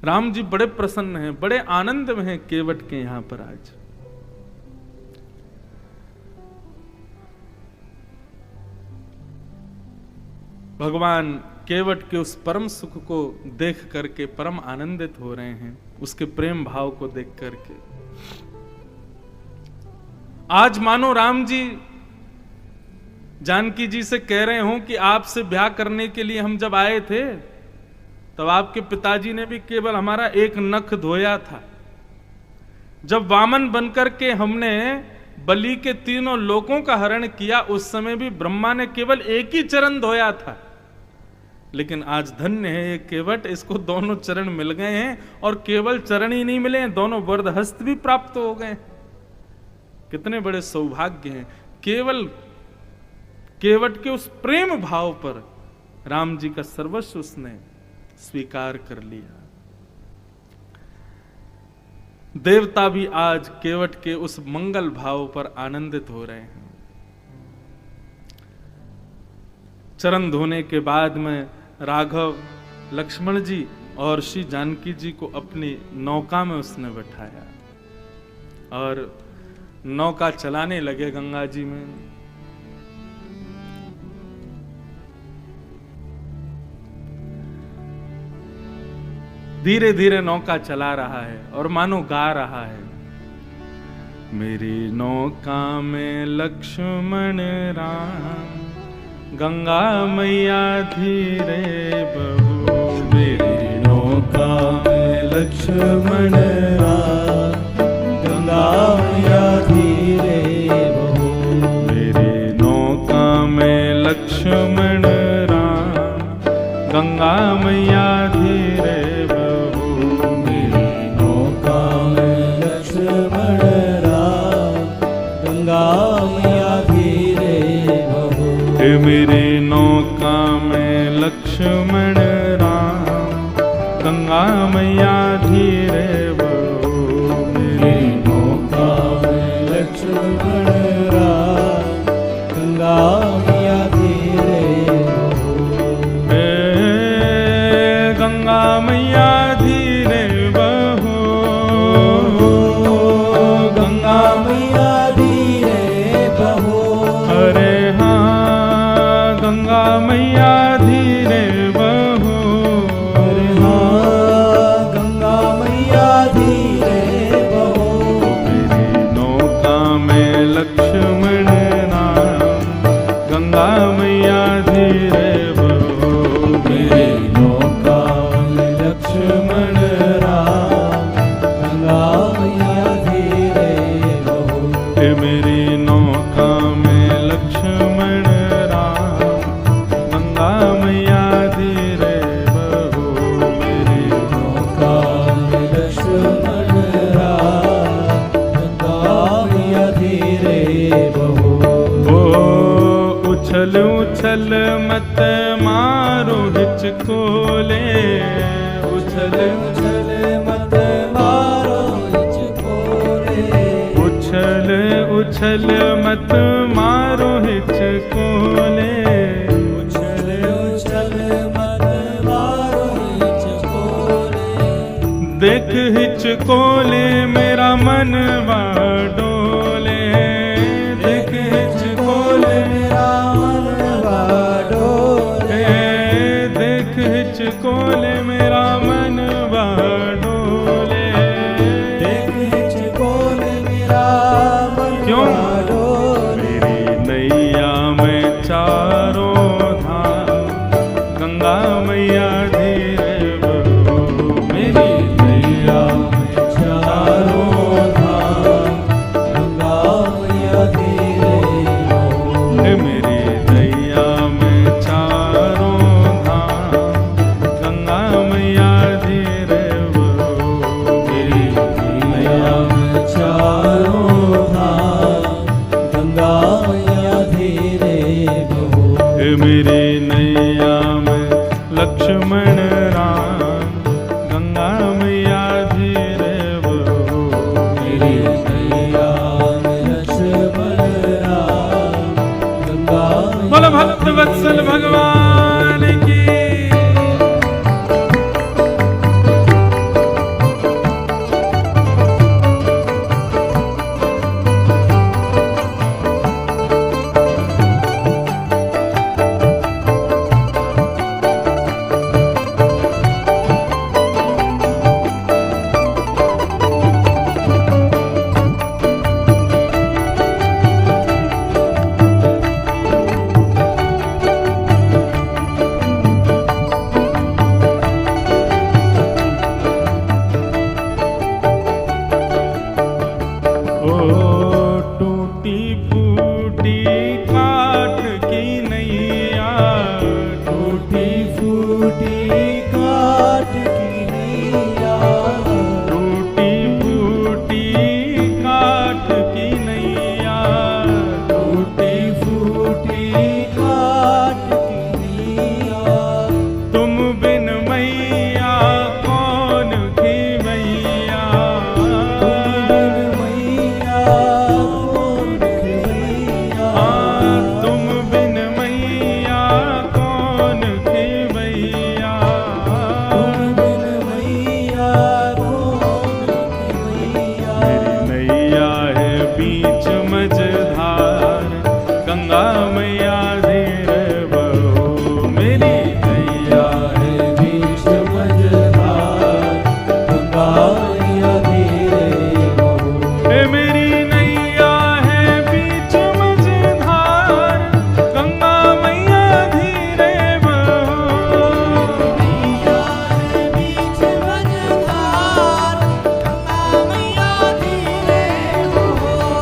राम जी बड़े प्रसन्न हैं, बड़े आनंद में हैं केवट के यहां पर आज। भगवान केवट के उस परम सुख को देख करके परम आनंदित हो रहे हैं, उसके प्रेम भाव को देख करके। आज मानो राम जी जानकी जी से कह रहे हो कि आपसे ब्याह करने के लिए हम जब आए थे तब आपके पिताजी ने भी केवल हमारा एक नख धोया था। जब वामन बनकर के हमने बलि के तीनों लोकों का हरण किया, उस समय भी ब्रह्मा ने केवल एक ही चरण धोया था। लेकिन आज धन्य है ये केवट, इसको दोनों चरण मिल गए हैं, और केवल चरण ही नहीं मिले हैं, दोनों वरद हस्त भी प्राप्त हो गए। कितने बड़े सौभाग्य हैं। केवल केवट के उस प्रेम भाव पर राम जी का सर्वस्व उसने स्वीकार कर लिया। देवता भी आज केवट के उस मंगल भाव पर आनंदित हो रहे हैं। चरण धोने के बाद में राघव, लक्ष्मण जी और श्री जानकी जी को अपनी नौका में उसने बैठाया और नौका चलाने लगे गंगा जी में। धीरे धीरे नौका चला रहा है और मानो गा रहा है, मेरी नौका में लक्ष्मण राम, गंगा मैया धीरे बहू। मेरी नौका में लक्ष्मण राम, गंगा मैया धीरे बहू। मेरी नौका में लक्ष्मण राम, गंगा मैया धीरे बहू। मेरी नौका में लक्ष्मण राम, गंगा मैया धीरे बहू। मेरी नौका में लक्ष्मण राम, गंगा मैया धीरे बहू। मेरी नौका में लक्ष्मण राम, गंगा मैया धीरे बहू। गंगा मैया धीरे बहू, गंगा मैया धीरे बहू। अरे हाँ गंगा मैया धीरे बहू। अरे हाँ गंगा मैया धीरे बहू। मेरी नौका में लक्ष्मण राम, गंगा मैया धीरे बहू। मेरी नौका में लक्ष्मण राम, गंगा मैया धीरे बहू। मेरी नौका में लक्ष्मण राम, गंगा मैया धीरे बहू। मेरी नौका में लक्ष्मण राम, गंगा मैया धीरे बहू। ओ उछल उछल मत मारो हिचकोले, उछल उछल मत मारो हिचकोले। उछल उछल मत मारो हिचकोले। उछल उछल मत मारो हिचकोले। देख हिचकोले मेरा मनवा डोले। देख हिचकोले मेरा मनवा डोले। देख हिचकोले मेरा मनवा डोले। देख हिचकोले मेरा क्यों? मनवा डोले। मेरी नैया में चारों धाम, गंगा मैया धीरे बहू। मेरी नैया में चारों धाम, गंगा मैया धीरे बहू। मेरी नैया में चारों धाम, गंगा मैया धीरे बहू। मेरी नैया में चारों धाम, गंगा मैया धीरे बहू। मेरी नैया में लक्ष्मण राम, गंगा मैया धीरे बहू। मेरी नैया में लक्ष्मण राम, गंगा बोलो भक्त वत्सल भगवान की।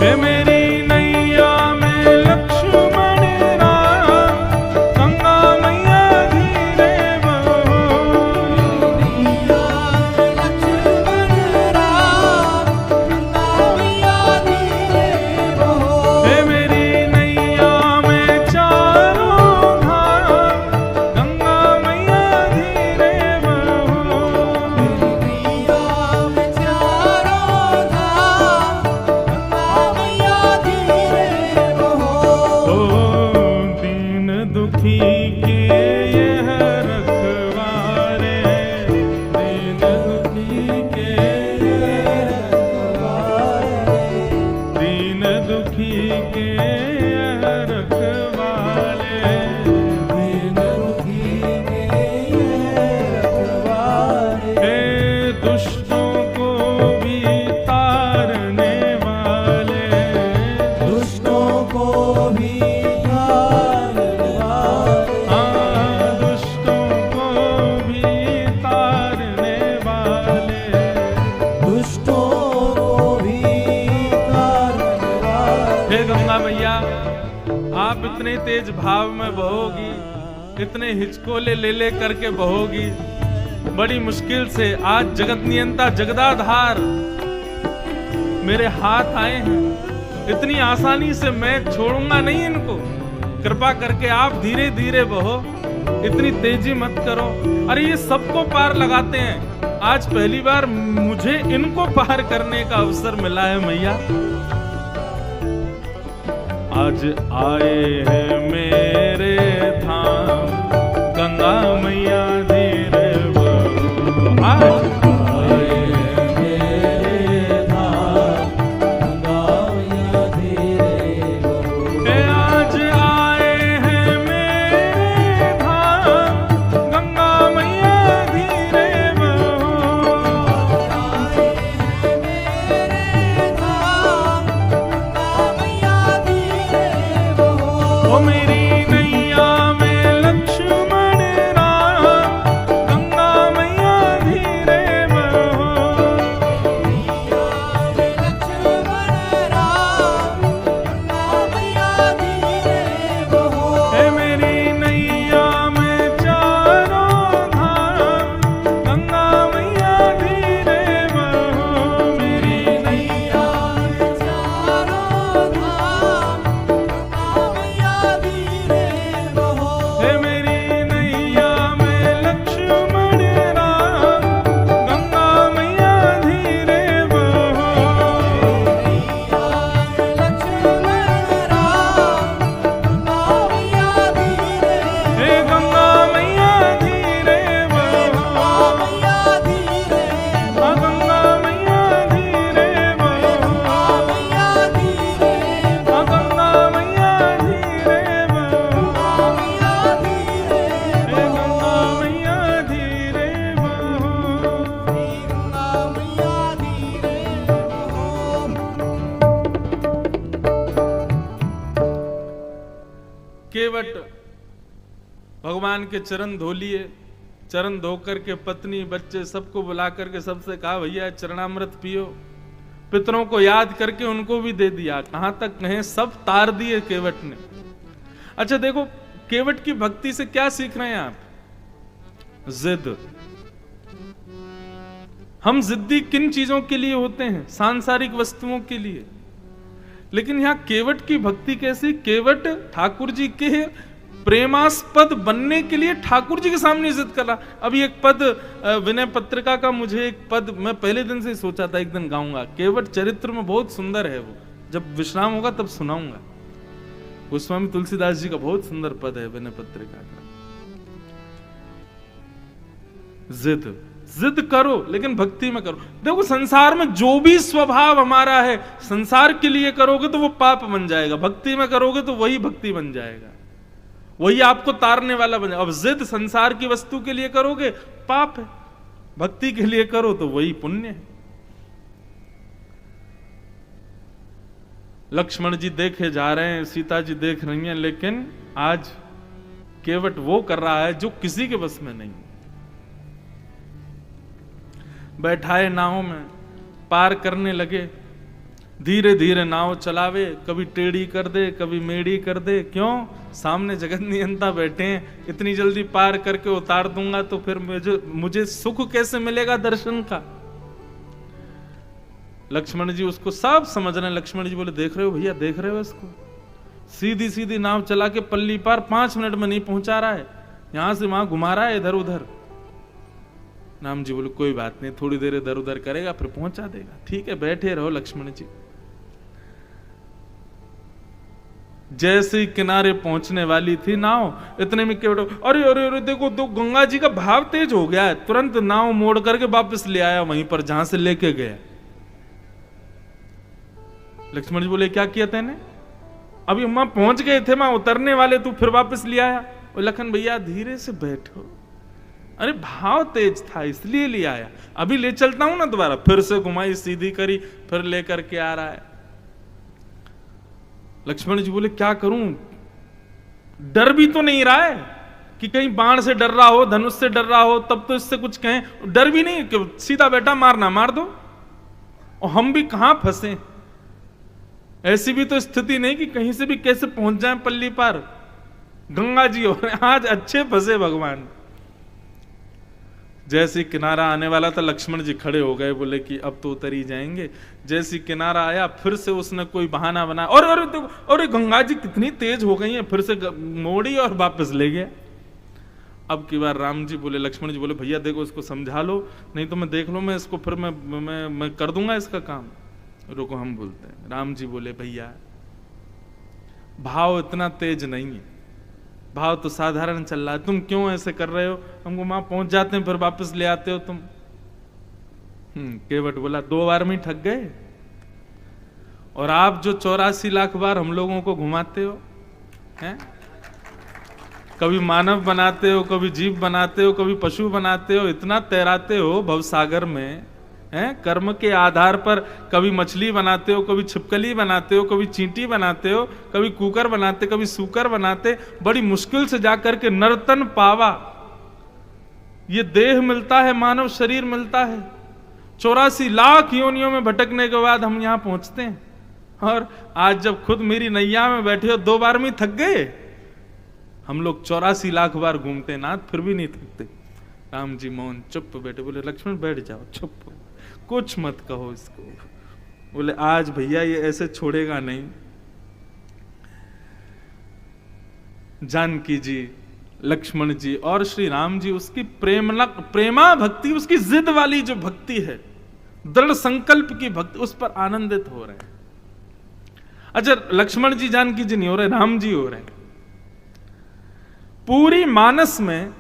हे मेरी नैया में लक्ष्मण राम, गंगा मैया धीरे बहो। नैया में लक्ष्मण राम, गंगा मैया धीरे बहो। हे मेरी नैया में चारों धाम, गंगा मैया धीरे बहो। मेरी नैया में चारों धाम, गंगा मैया धीरे बहो। ओ दीन दुखी के यह रखवारे, दीन दुखी के रखवारे, दीन दुखी के यह रखवारे। दीन दुखी के रखवारे। हे दुष्टों को भी तारने वाले, दुष्टों को भी तारने वाले, हाँ दुष्टों को भी तारने वाले। दुष्टों को भी तारने वाले। हे गंगा मैया, आप इतने तेज भाव में बहोगी, इतने हिचकोले ले ले करके बहोगी, बड़ी मुश्किल से आज जगत नियंता जगदाधार मेरे हाथ आए हैं, इतनी आसानी से मैं छोड़ूंगा नहीं इनको। कृपा करके आप धीरे धीरे बहो, इतनी तेजी मत करो। अरे ये सबको पार लगाते हैं, आज पहली बार मुझे इनको पार करने का अवसर मिला है मैया। आज आए हैं मेरे धाम, गंगा मैया धीरे बहो। आज आए हैं मेरे धाम, गंगा मैया धीरे बहो। हे आज आए हैं मेरे धाम, गंगा मैया धीरे बहो। आए हैं मेरे धाम, गंगा मैया धीरे बहो। ओ मेरी नैया में लक्ष्मण राम, गंगा मैया धीरे बहो। नैया में लक्ष्मण राम, गंगा मैया धीरे बहो। हे मेरी नैया में चारों धाम, गंगा मैया धीरे बहो। मेरी नैया में चारों धाम, गंगा मैया धीरे बहो। हे मेरी नैया में लक्ष्मण राम, गंगा मैया धीरे बहो। नैया में लक्ष्मण राम, गंगा मैया धीरे हे गंगा मैया धीरे बहो। मैया धीरे हाँ गंगा मैया धीरे बहो। मैया धीरे हाँ गंगा मैया धीरे बहो। मैया धीरे हे गंगा मैया धीरे बहो। गंगा मैया धीरे बहो। केवट भगवान के चरण धो लिए, चरण धो करके पत्नी बच्चे सबको बुला करके सबसे कहा भैया चरणामृत पियो। पितरों को याद करके उनको भी दे दिया। कहां तक कहें, सब तार दिए केवट ने। अच्छा देखो, केवट की भक्ति से क्या सीख रहे हैं आप? जिद। हम जिद्दी किन चीजों के लिए होते हैं? सांसारिक वस्तुओं के लिए। लेकिन यहां केवट की भक्ति कैसी? केवट ठाकुर जी के प्रेमास्पद बनने के लिए ठाकुर जी के सामने जिद कर रहा। अभी एक पद विनय पत्रिका का, मुझे एक पद मैं पहले दिन से सोचा था एक दिन गाऊंगा। केवट चरित्र में बहुत सुंदर है वो, जब विश्राम होगा तब सुनाऊंगा। गोस्वामी तुलसीदास जी का बहुत सुंदर पद है विनय पत्रिका का। जिद जिद करो लेकिन भक्ति में करो। देखो संसार में जो भी स्वभाव हमारा है, संसार के लिए करोगे तो वो पाप बन जाएगा, भक्ति में करोगे तो वही भक्ति बन जाएगा, वही आपको तारने वाला बन जाएगा। अब जिद संसार की वस्तु के लिए करोगे पाप है, भक्ति के लिए करो तो वही पुण्य है। लक्ष्मण जी देखे जा रहे हैं, सीता जी देख रही हैं, लेकिन आज केवट वो कर रहा है जो किसी के बस में नहीं। बैठाए नाव में पार करने लगे, धीरे धीरे नाव चलावे, कभी टेढ़ी कर दे, कभी मेढ़ी कर दे। क्यों? सामने जगत नियंता बैठे हैं, इतनी जल्दी पार करके उतार दूंगा तो फिर मुझे सुख कैसे मिलेगा दर्शन का। लक्ष्मण जी उसको सब समझ रहे हैं। लक्ष्मण जी बोले, देख रहे हो भैया, देख रहे हो इसको, सीधी सीधी नाव चला के पल्ली पार 5 मिनट में नहीं पहुंचा रहा है, यहां से वहां घुमा रहा है इधर उधर। राम जी बोले, कोई बात नहीं, थोड़ी देर इधर उधर करेगा फिर पहुंचा देगा। ठीक है, बैठे रहो लक्ष्मण जी। जैसे ही किनारे पहुंचने वाली थी नाव, इतने में क्या, अरे अरे अरे देखो, तो गंगा जी का भाव तेज हो गया है। तुरंत नाव मोड़ करके वापस ले आया वहीं पर जहां से लेके गया। लक्ष्मण जी बोले, क्या किया तेने? अभी हम वहां पहुंच गए थे, वहां उतरने वाले, तू फिर वापस ले आया। और लखन भैया धीरे से बैठो, अरे भाव तेज था इसलिए ले आया, अभी ले चलता हूं ना दोबारा। फिर से घुमाई, सीधी करी, फिर लेकर के आ रहा है। लक्ष्मण जी बोले, क्या करूं? डर भी तो नहीं रहा है कि कहीं बाण से डर रहा हो, धनुष से डर रहा हो, तब तो इससे कुछ कहें। डर भी नहीं कि सीधा बेटा मारना मार दो। और हम भी कहां फंसे, ऐसी भी तो स्थिति नहीं कि कहीं से भी कैसे पहुंच जाए पल्ली पार। गंगा जी हो रहे, आज अच्छे फंसे भगवान। जैसे किनारा आने वाला था, लक्ष्मण जी खड़े हो गए, बोले कि अब तो उतर ही जाएंगे। जैसे किनारा आया, फिर से उसने कोई बहाना बनाया, और गंगा जी कितनी तेज हो गई है, फिर से मोड़ी और वापस ले गया। अब की बार राम जी बोले, लक्ष्मण जी बोले, भैया देखो इसको समझा लो, नहीं तो मैं देख लो, मैं इसको फिर मैं कर दूंगा इसका काम। रुको, हम बोलते हैं। राम जी बोले, भैया भाव इतना तेज नहीं है, भाव तो साधारण चल रहा है, तुम क्यों ऐसे कर रहे हो? हमको वहां पहुंच जाते हैं फिर वापस ले आते हो तुम। केवट बोला, 2 बार में ठग गए, और आप जो 84 लाख बार हम लोगों को घुमाते हो हैं, कभी मानव बनाते हो, कभी जीव बनाते हो, कभी पशु बनाते हो, इतना तैराते हो भवसागर में हैं, कर्म के आधार पर कभी मछली बनाते हो, कभी छिपकली बनाते हो, कभी चींटी बनाते हो, कभी कुकर बनाते, कभी सूकर बनाते। बड़ी मुश्किल से जाकर के नर्तन पावा, ये देह मिलता है, मानव शरीर मिलता है। 84 लाख योनियों में भटकने के बाद हम यहां पहुंचते हैं, और आज जब खुद मेरी नैया में बैठे हो 2 बार में थक गए। हम लोग 84 लाख बार घूमते नाथ, फिर भी नहीं थकते। राम जी मौन चुप बैठे, बोले, लक्ष्मण बैठ जाओ, चुप, कुछ मत कहो इसको। बोले, आज भैया ये ऐसे छोड़ेगा नहीं। जानकी जी, लक्ष्मण जी और श्री राम जी उसकी प्रेमा भक्ति, उसकी जिद वाली जो भक्ति है, दृढ़ संकल्प की भक्ति, उस पर आनंदित हो रहे हैं। अच्छा, लक्ष्मण जी जानकी जी नहीं हो रहे, राम जी हो रहे हैं। पूरी मानस में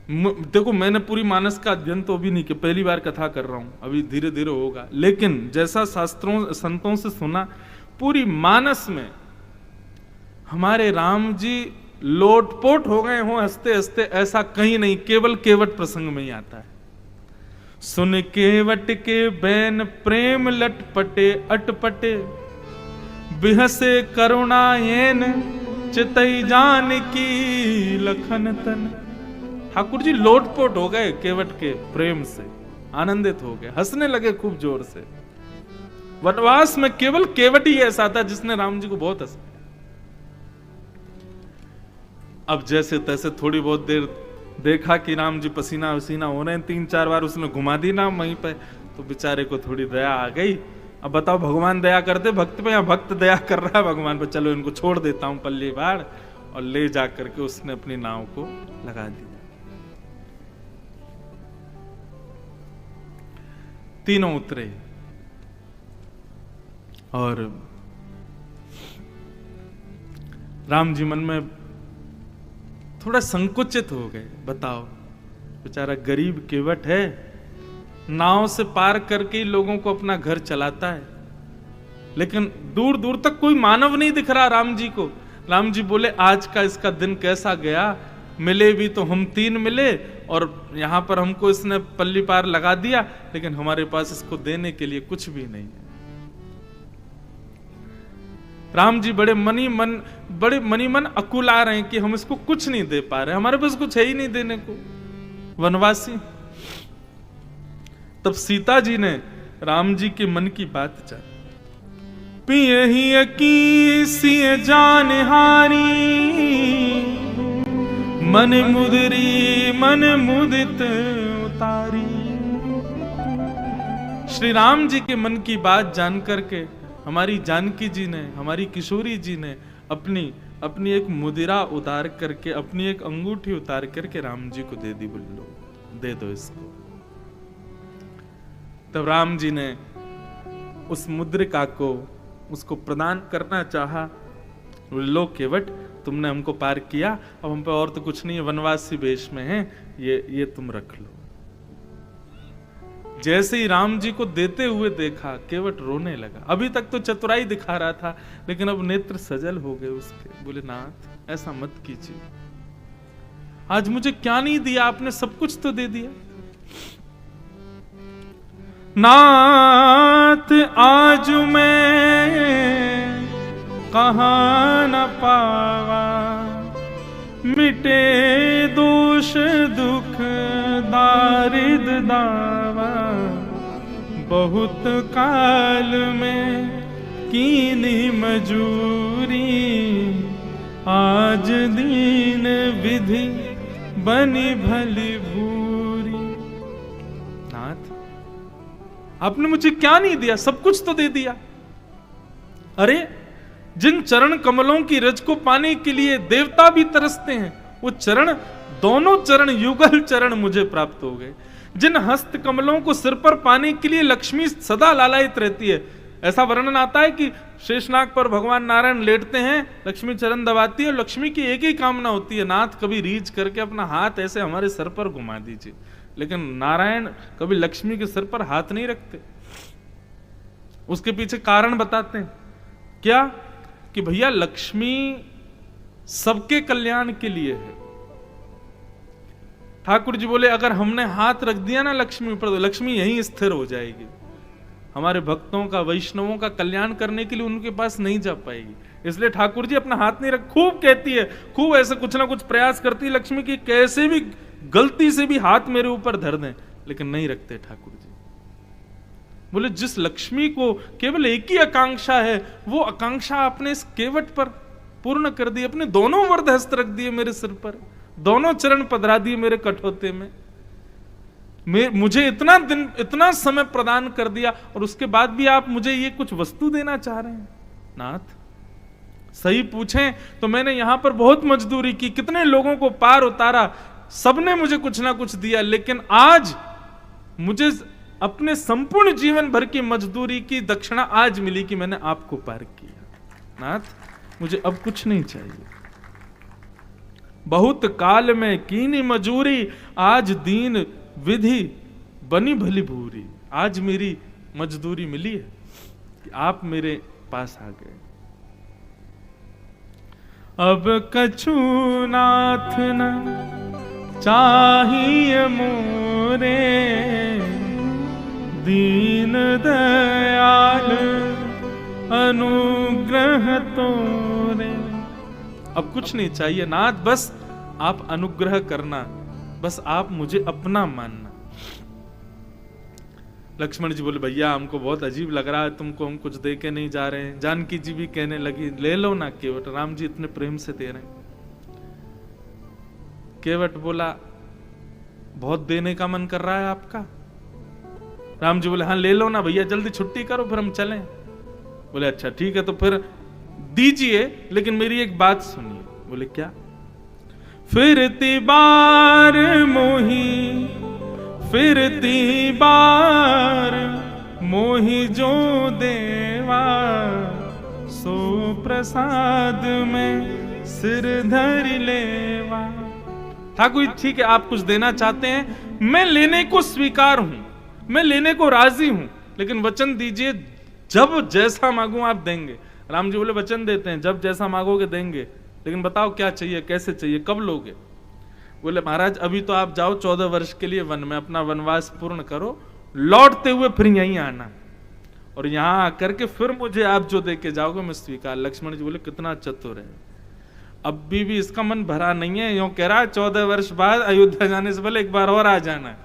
देखो, मैंने पूरी मानस का अध्ययन तो अभी नहीं किया, पहली बार कथा कर रहा हूं, अभी धीरे धीरे होगा। लेकिन जैसा शास्त्रों संतों से सुना, पूरी मानस में हमारे राम जी लोटपोट हो गए हों हंसते हंसते, ऐसा कहीं नहीं, केवल केवट प्रसंग में ही आता है। सुन केवट के बैन प्रेम लटपटे अटपटे, बिहसे करुणायन चितई जान की लखन तन। ठाकुर जी लोटपोट हो गए केवट के प्रेम से, आनंदित हो गए, हंसने लगे खूब जोर से। वनवास में केवल केवट ही ऐसा था जिसने राम जी को बहुत हंसाया। अब जैसे तैसे थोड़ी बहुत देर देखा कि राम जी पसीना वसीना हो रहे हैं, 3-4 बार उसने घुमा दी ना वहीं पे, तो बेचारे को थोड़ी दया आ गई। अब बताओ, भगवान दया करते भक्त पे, या भक्त दया कर रहा है भगवान पे? चलो इनको छोड़ देता हूं पल्ली बाढ़, और ले जाकर के उसने अपनी नाव को लगा दिया। तीनों उतरे और राम जी मन में थोड़ा संकुचित हो गए। बताओ, बेचारा गरीब केवट है, नाव से पार करके ही लोगों को अपना घर चलाता है, लेकिन दूर दूर तक कोई मानव नहीं दिख रहा राम जी को। राम जी बोले, आज का इसका दिन कैसा गया, मिले भी तो हम 3 मिले, और यहां पर हमको इसने पल्ली पार लगा दिया, लेकिन हमारे पास इसको देने के लिए कुछ भी नहीं है। राम जी बड़े मनी मन अकुला रहे हैं कि हम इसको कुछ नहीं दे पा रहे, हमारे पास कुछ है ही नहीं देने को, वनवासी। तब सीता जी ने राम जी के मन की बात जान। पियहि की सिय जान हारी, मन मुदरी मन मुदित उतारी। श्री राम जी के मन की बात जान करके हमारी जानकी जी ने, हमारी किशोरी जी ने अपनी एक मुदिरा उतार करके, अपनी एक अंगूठी उतार करके राम जी को दे दी। बोले लो, दे दो इसको। तब राम जी ने उस मुद्रिका को उसको प्रदान करना चाहा। बोले लो केवट, तुमने हमको पार किया, अब हम पे और तो कुछ नहीं है, वनवासी वेश में है, ये तुम रख लो। जैसे ही राम जी को देते हुए देखा, केवट रोने लगा। अभी तक तो चतुराई दिखा रहा था, लेकिन अब नेत्र सजल हो गए उसके। बोले नाथ, ऐसा मत कीजिए, आज मुझे क्या नहीं दिया आपने, सब कुछ तो दे दिया। नाथ आज मैं कहां न पावा, मिटे दोष दुख दारिद दावा। बहुत काल में कीनी मजूरी, आज दीन विधि बनी भली भूरी। नाथ, आपने मुझे क्या नहीं दिया, सब कुछ तो दे दिया। अरे जिन चरण कमलों की रज को पाने के लिए देवता भी तरसते हैं, वो चरण, दोनों चरण युगल चरण मुझे प्राप्त हो गए। जिन हस्त कमलों को सिर पर पाने के लिए लक्ष्मी सदा लालायित रहती है। ऐसा वर्णन आता है कि शेषनाग पर भगवान नारायण लेटते हैं, लक्ष्मी चरण दबाती है और लक्ष्मी की एक ही कामना होती है, नाथ कभी रीझ करके अपना हाथ ऐसे हमारे सर पर घुमा दीजिए। लेकिन नारायण कभी लक्ष्मी के सिर पर हाथ नहीं रखते। उसके पीछे कारण बताते हैं, क्या कि भैया लक्ष्मी सबके कल्याण के लिए है। ठाकुर जी बोले अगर हमने हाथ रख दिया ना लक्ष्मी पर, तो लक्ष्मी यहीं स्थिर हो जाएगी। हमारे भक्तों का, वैष्णवों का कल्याण करने के लिए उनके पास नहीं जा पाएगी। इसलिए ठाकुर जी अपना हाथ नहीं रख, खूब कहती है, खूब ऐसे कुछ ना कुछ प्रयास करती है लक्ष्मी की, कैसे भी गलती से भी हाथ मेरे ऊपर धर दें, लेकिन नहीं रखते ठाकुर जी। बोले जिस लक्ष्मी को केवल एक ही आकांक्षा है, वो आकांक्षा आपने इस केवट पर पूर्ण कर दी। अपने दोनों वरद हस्त रख दिए मेरे सिर पर, दोनों चरण पधरा दिए मेरे कठोते में, मुझे इतना दिन, इतना समय प्रदान कर दिया, और उसके बाद भी आप मुझे ये कुछ वस्तु देना चाह रहे हैं। नाथ, सही पूछें तो मैंने यहां पर बहुत मजदूरी की, कितने लोगों को पार उतारा, सबने मुझे कुछ ना कुछ दिया, लेकिन आज मुझे अपने संपूर्ण जीवन भर की मजदूरी की दक्षिणा आज मिली कि मैंने आपको पार किया। नाथ, मुझे अब कुछ नहीं चाहिए। बहुत काल में कीनी मजूरी, आज दीन विधि बनी भली भूरी। आज मेरी मजदूरी मिली है कि आप मेरे पास आ गए। अब कछु नाथ न चाहिए मोरे, दीन दयाल अनुग्रह तोरे। अब कुछ नहीं चाहिए नाथ, बस आप अनुग्रह करना, बस आप मुझे अपना मानना। लक्ष्मण जी बोले भैया हमको बहुत अजीब लग रहा है, तुमको हम कुछ दे के नहीं जा रहे हैं। जानकी जी भी कहने लगी ले लो ना केवट, राम जी इतने प्रेम से दे रहे हैं। केवट बोला बहुत देने का मन कर रहा है आपका। राम जी बोले हाँ ले लो ना भैया, जल्दी छुट्टी करो फिर हम चलें। बोले अच्छा ठीक है तो फिर दीजिए, लेकिन मेरी एक बात सुनिए। बोले क्या? फिरती बार मोही, फिरती बार मोही जो देवा, सो प्रसाद में सिर धर लेवा। ठाकुर ठीक है आप कुछ देना चाहते हैं, मैं लेने को स्वीकार हूं, मैं लेने को राजी हूं, लेकिन वचन दीजिए जब जैसा मांगू आप देंगे। राम जी बोले वचन देते हैं जब जैसा मांगोगे देंगे, लेकिन बताओ क्या चाहिए, कैसे चाहिए, कब लोगे? बोले महाराज अभी तो आप जाओ 14 वर्ष के लिए वन में, अपना वनवास पूर्ण करो, लौटते हुए फिर यहीं आना, और यहां आकर के फिर मुझे आप जो दे के जाओगे मैं स्वीकार। लक्ष्मण जी बोले कितना चतुर है, अब भी इसका मन भरा नहीं है, यूं कह रहा है 14 वर्ष बाद अयोध्या जाने से पहले एक बार और आ जाना है।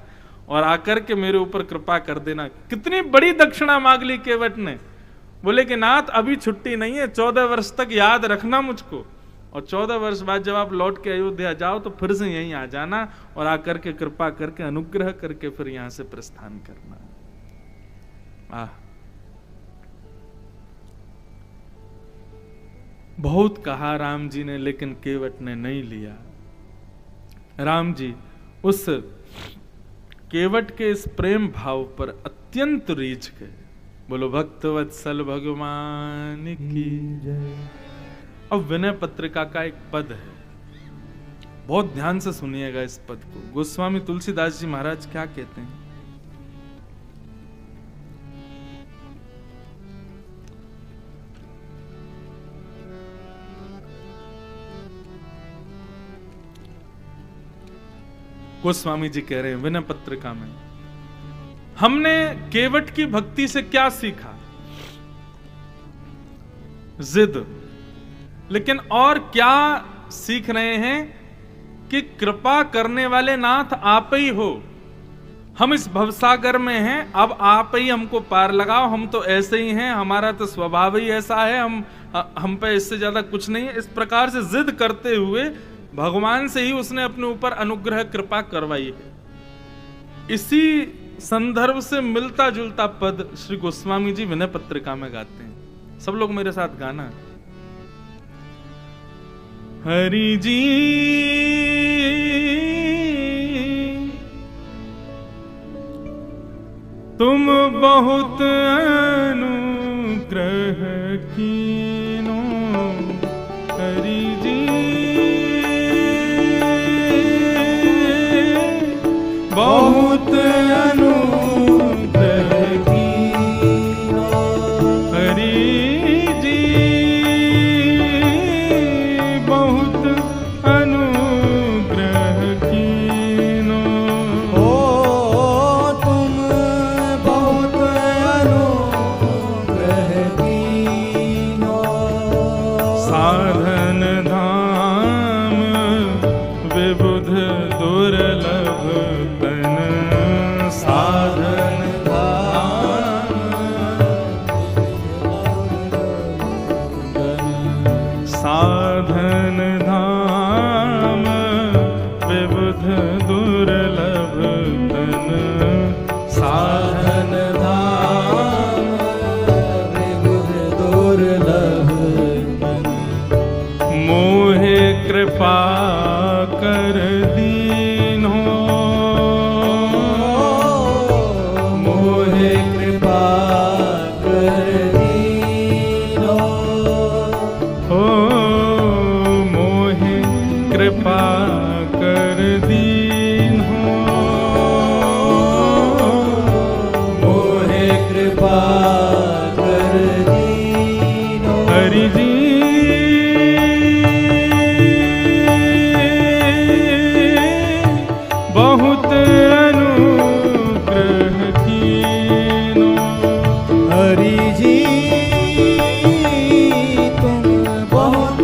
और आकर के मेरे ऊपर कृपा कर देना। कितनी बड़ी दक्षिणा मांग ली केवट ने। बोले कि नाथ अभी छुट्टी नहीं है, 14 वर्ष तक याद रखना मुझको, और 14 वर्ष बाद जब आप लौट के अयोध्या जाओ तो फिर से यहीं आ जाना और आकर के कृपा करके अनुग्रह करके फिर यहां से प्रस्थान करना। बहुत कहा राम जी ने, लेकिन केवट ने नहीं लिया। राम जी उस केवट के इस प्रेम भाव पर अत्यंत रीझ गए। बोलो भक्तवत्सल भगवान की जय। अब विनय पत्रिका का एक पद है, बहुत ध्यान से सुनिएगा इस पद को। गोस्वामी तुलसीदास जी महाराज क्या कहते हैं? गोस्वामी जी कह रहे हैं विनय पत्रिका में, हमने केवट की भक्ति से क्या सीखा? जिद। लेकिन और क्या सीख रहे हैं? कि कृपा करने वाले नाथ आप ही हो। हम इस भवसागर में हैं, अब आप ही हमको पार लगाओ। हम तो ऐसे ही हैं, हमारा तो स्वभाव ही ऐसा है, हम पे इससे ज्यादा कुछ नहीं है। इस प्रकार से जिद करते हुए भगवान से ही उसने अपने ऊपर अनुग्रह कृपा करवाई है। इसी संदर्भ से मिलता जुलता पद श्री गोस्वामी जी विनय पत्रिका में गाते हैं। सब लोग मेरे साथ गाना। हरि जी तुम बहुत अनुग्रह कीनो, हरि जी बहुत अनुग्रह कीनो, हरि जी बहुत अनुग्रह कीनो। ओ तुम बहुत अनुग्रह कीनो, साधन धाम विबुध दुर्लभ तन, साधन धाम साधन धाम विबुध दुर्लभ तन, साधन धाम विबुध दुर्लभ तन, मोहे कृपा कर दीन्हो, मोहे कृपा कर दीनो, ओ मोहे कृपा कर दीन्हो, मोहे कृपा कर दीनो, हरि जी बहुत अनुग्रह कीनो, हरि जी तुम बहुत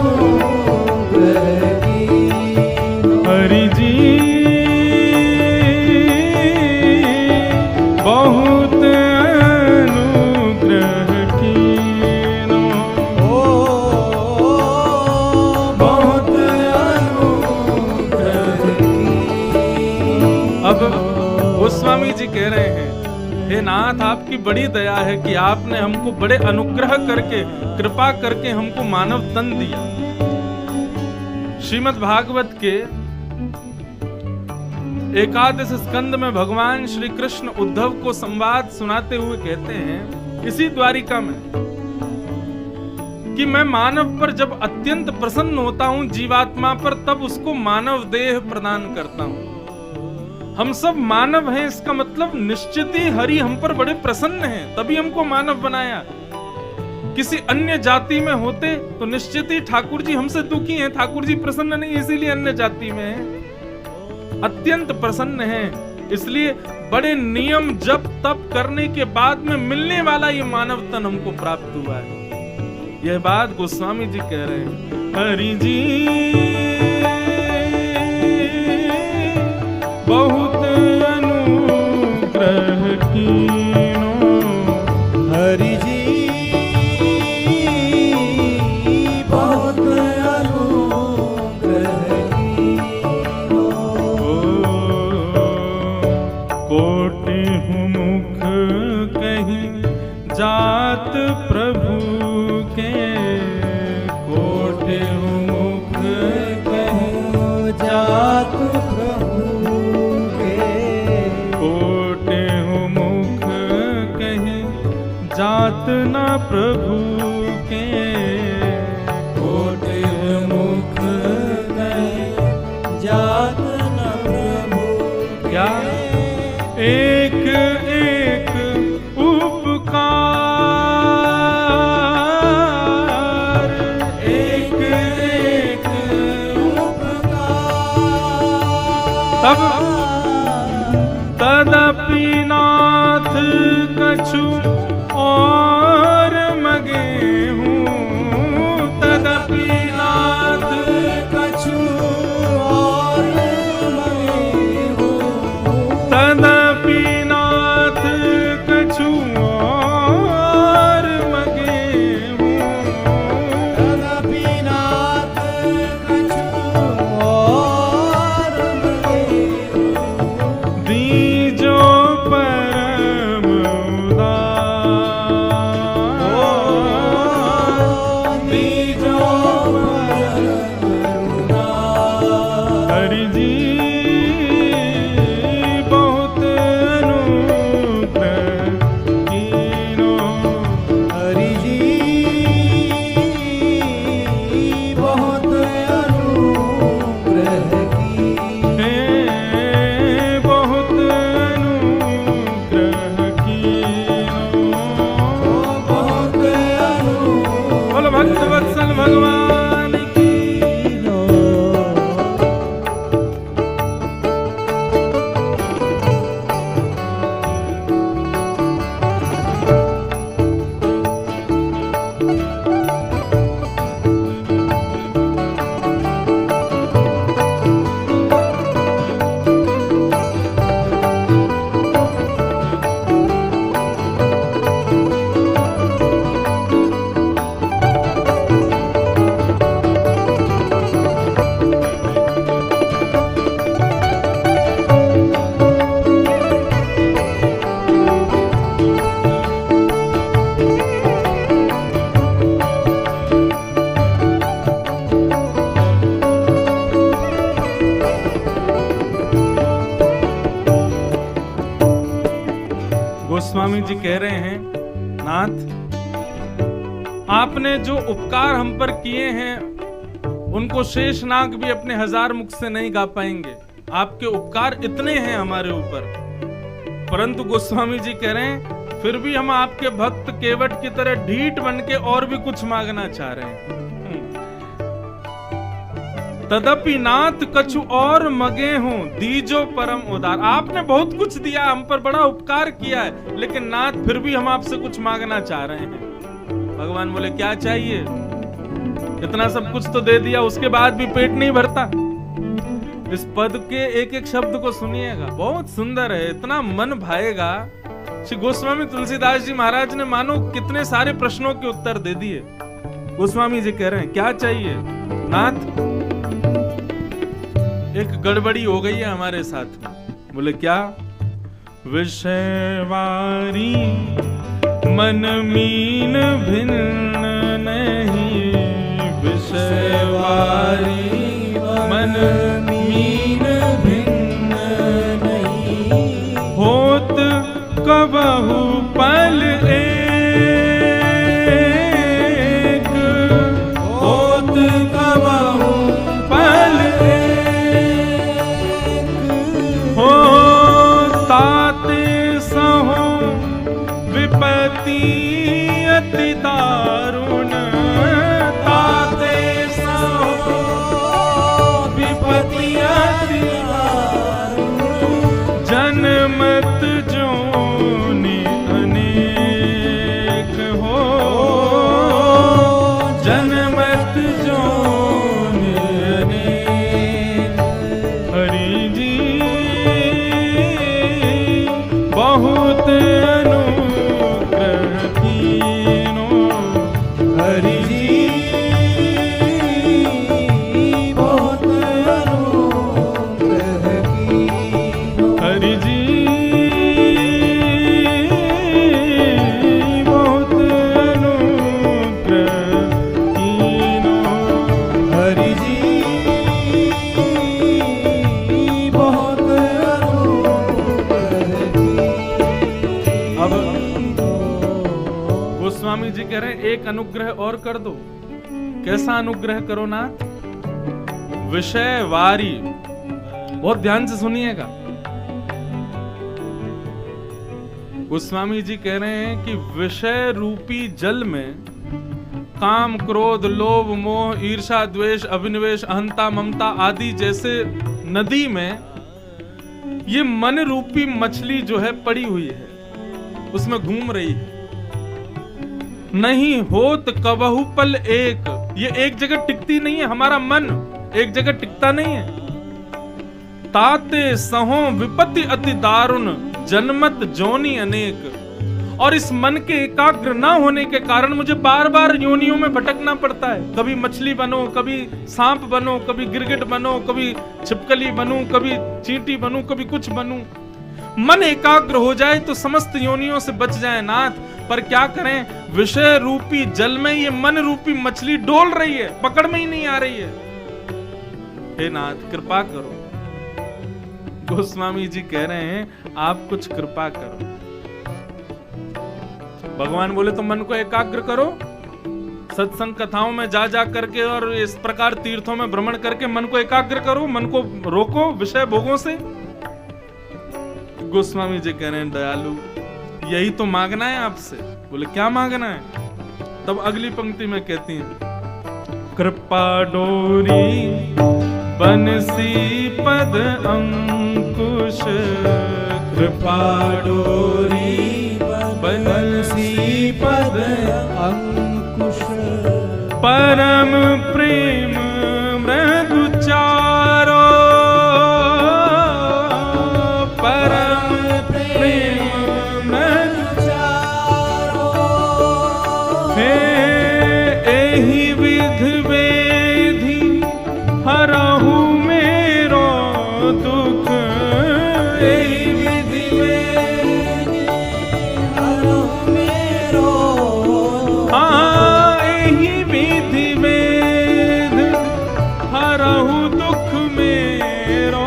अनुग्रह कीनो, हरि जी बहुत अनुग्रह कीनो, ओ बहुत अनुग्रह कीनो। अब गोस्वामी जी कह रहे हैं, हे नाथ आपकी बड़ी दया है कि आपने हमको बड़े अनुग्रह करके कृपा करके हमको मानव तन दिया। श्रीमद् भागवत के एकादश स्कंद में भगवान श्री कृष्ण उद्धव को संवाद सुनाते हुए कहते हैं इसी द्वारिका में कि मैं मानव पर जब अत्यंत प्रसन्न होता हूं, जीवात्मा पर, तब उसको मानव देह प्रदान करता हूं। हम सब मानव हैं, इसका मतलब निश्चित ही हरि हम पर बड़े प्रसन्न हैं, तभी हमको मानव बनाया। किसी अन्य जाति में होते तो निश्चित ही ठाकुर जी हमसे दुखी हैं, ठाकुर जी प्रसन्न नहीं, इसीलिए अन्य जाति में हैं। अत्यंत प्रसन्न हैं, इसलिए बड़े नियम जप तप करने के बाद में मिलने वाला ये मानव तन हमको प्राप्त हुआ है। यह बात गोस्वामी जी कह रहे हैं। हरि जी बहुत जात प्रभु के कोटि मुख कहो जात प्रभु के कोटि मुख कहे जात न प्रभु के कोटि मुख कहे जात न प्रभु क्या एक एक उपकार एक एक तब तदपि नाथ कछु और मगे हूँ तदपि नाथ कछु और मगे हूँ तदपि नाथ कछु और मगे हूँ तदपि नाथ कछु और मगे हूँ दीजो परम उदार दीजो करुणा हरि जी बहुत अनुग्रह कीनो हरि जी बहुत अनुग्रह की हे बहुत अनुग्रह कीनो बहुत बोलो भक्त वत्सल भगवान की गोस्वामी जी कह रहे हैं नाथ आपने जो उपकार हम पर किए हैं उनको शेषनाग भी अपने 1000 मुख से नहीं गा पाएंगे। आपके उपकार इतने हैं हमारे ऊपर। परंतु गोस्वामी जी कह रहे हैं फिर भी हम आपके भक्त केवट की तरह ढीठ बन के और भी कुछ मांगना चाह रहे हैं। तदपि नाथ कछु और मगे हूं दीजो परम उदार। आपने बहुत कुछ दिया, हम पर बड़ा उपकार किया है, लेकिन नाथ फिर भी हम आपसे कुछ मांगना चाह रहे हैं। भगवान बोले क्या चाहिए? इतना सब कुछ तो दे दिया, उसके बाद भी पेट नहीं भरता। इस पद के एक एक शब्द को सुनिएगा, बहुत सुंदर है, इतना मन भाएगा। श्री गोस्वामी तुलसीदास जी महाराज ने मानो कितने सारे प्रश्नों के उत्तर दे दिए। गोस्वामी जी कह रहे हैं क्या चाहिए नाथ? एक गड़बड़ी हो गई है हमारे साथ में। बोले क्या? विषयवारी मन मीन भिन्न नहीं, विषयवारी मन मीन भिन्न नहीं, होत कबहु पल एक, होत कबहु पल हो ताते सहो विपत्ति अति दारुण, ताते सहो विपत्ति अति दारुण, जन्मत जोनि अनेक हो, जन्मत जोनि अनेक। हरि जी बहुत अनुग्रह कीनो, गोस्वामी जी कह रहे हैं एक अनुग्रह और कर दो। कैसा अनुग्रह करो नाथ? विषय वारी, बहुत ध्यान से सुनिएगा। गोस्वामी जी कह रहे हैं कि विषय रूपी जल में काम, क्रोध, लोभ, मोह, ईर्षा, द्वेष, अभिनिवेश, अहंता, ममता आदि जैसे नदी में ये मन रूपी मछली जो है पड़ी हुई है, उसमें घूम रही है। नहीं होत कबहु पल एक, ये एक जगह टिकती नहीं है। हमारा मन एक जगह टिकता नहीं है। ताते सहो विपत्ति अति दारुण, जन्मत जोनी अनेक। और इस मन के एकाग्र ना होने के कारण मुझे बार बार योनियों में भटकना पड़ता है। कभी मछली बनो, कभी सांप बनो, कभी गिरगिट बनो, कभी छिपकली बनूं, कभी चींटी बनूं, कभी कुछ बनूं। मन एकाग्र हो जाए तो समस्त योनियों से बच जाए नाथ। पर क्या करें, विषय रूपी जल में ये मन रूपी मछली डोल रही है, पकड़ में ही नहीं आ रही है। हे नाथ कृपा करो। गोस्वामी जी कह रहे हैं आप कुछ कृपा करो। भगवान बोले तो मन को एकाग्र करो, सत्संग कथाओं में जा जा करके और इस प्रकार तीर्थों में भ्रमण करके मन को एकाग्र करो, मन को रोको विषय भोगों से। गोस्वामी जी कह रहे हैं दयालु यही तो मांगना है आपसे। बोले क्या मांगना है? तब अगली पंक्ति में कहती हैं कृपा डोरी बंसी पद अंकुश, कृपा डोरी बंसी पद अंकुश, परम प्रेम मृदु चारो, परम प्रेम मृदु चारो। हे एहि विध वेधि हरहु मेरो दुख, एहि विधि वेधि हरहु मेरो, हाँ एहि विधि वेद हरहु दुख मेरो,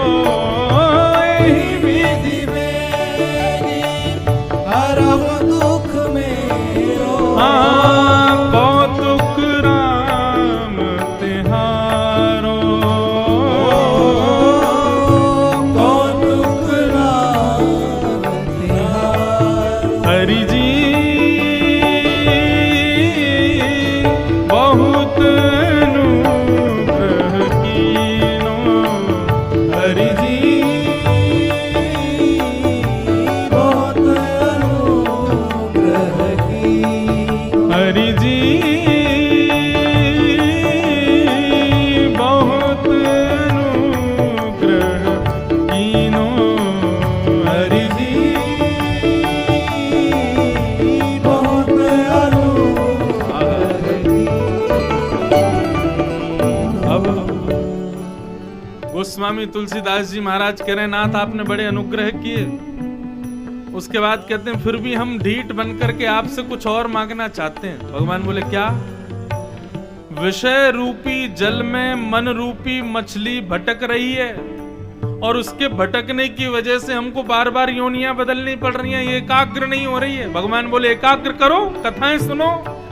एहि विधि वेदी हरहु दुख मेरो। हाँ कौतुक राम तिहारो, कौतुक राम तिहारो। हरि जी बहुत अनुग्रह कीनो, हरि जी बहुत अनुग्रह की। हरि जी बहुत अनुग्रह कीनो, हरि जी बहुत अनुग्रह की। अब गोस्वामी तुलसीदास जी महाराज कह रहे हैं नाथ आपने बड़े अनुग्रह किए। उसके बाद कहते हैं फिर भी हम ढीठ बनकर के आपसे कुछ और मांगना चाहते हैं। भगवान बोले क्या? विषय रूपी जल में मन रूपी मछली भटक रही है और उसके भटकने की वजह से हमको बार बार योनियां बदलनी पड़ रही हैं, ये एकाग्र नहीं हो रही है। भगवान बोले एकाग्र करो, कथाएं सुनो,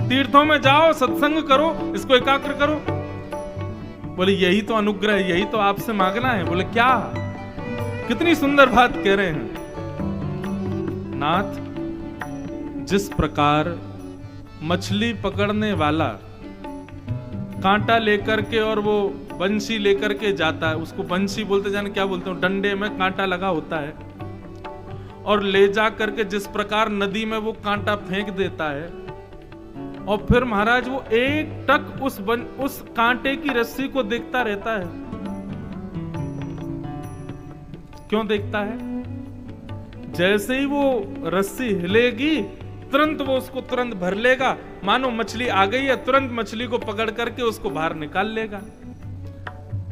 तीर्थों में जाओ, सत्संग करो, इसको एकाग्र करो। बोले यही तो अनुग्रह है, यही तो आपसे मांगना है। बोले क्या? कितनी सुंदर बात कह रहे हैं नाथ। जिस प्रकार मछली पकड़ने वाला कांटा लेकर के और वो बंसी लेकर के जाता है, उसको बंसी बोलते, जाने क्या बोलते हैं, डंडे में कांटा लगा होता है, और ले जा करके जिस प्रकार नदी में वो कांटा फेंक देता है, और फिर महाराज वो एक टक उस कांटे की रस्सी को देखता रहता है। क्यों देखता है? जैसे ही वो रस्सी हिलेगी तुरंत वो उसको तुरंत भर लेगा, मानो मछली आ गई है, तुरंत मछली को पकड़ करके उसको बाहर निकाल लेगा।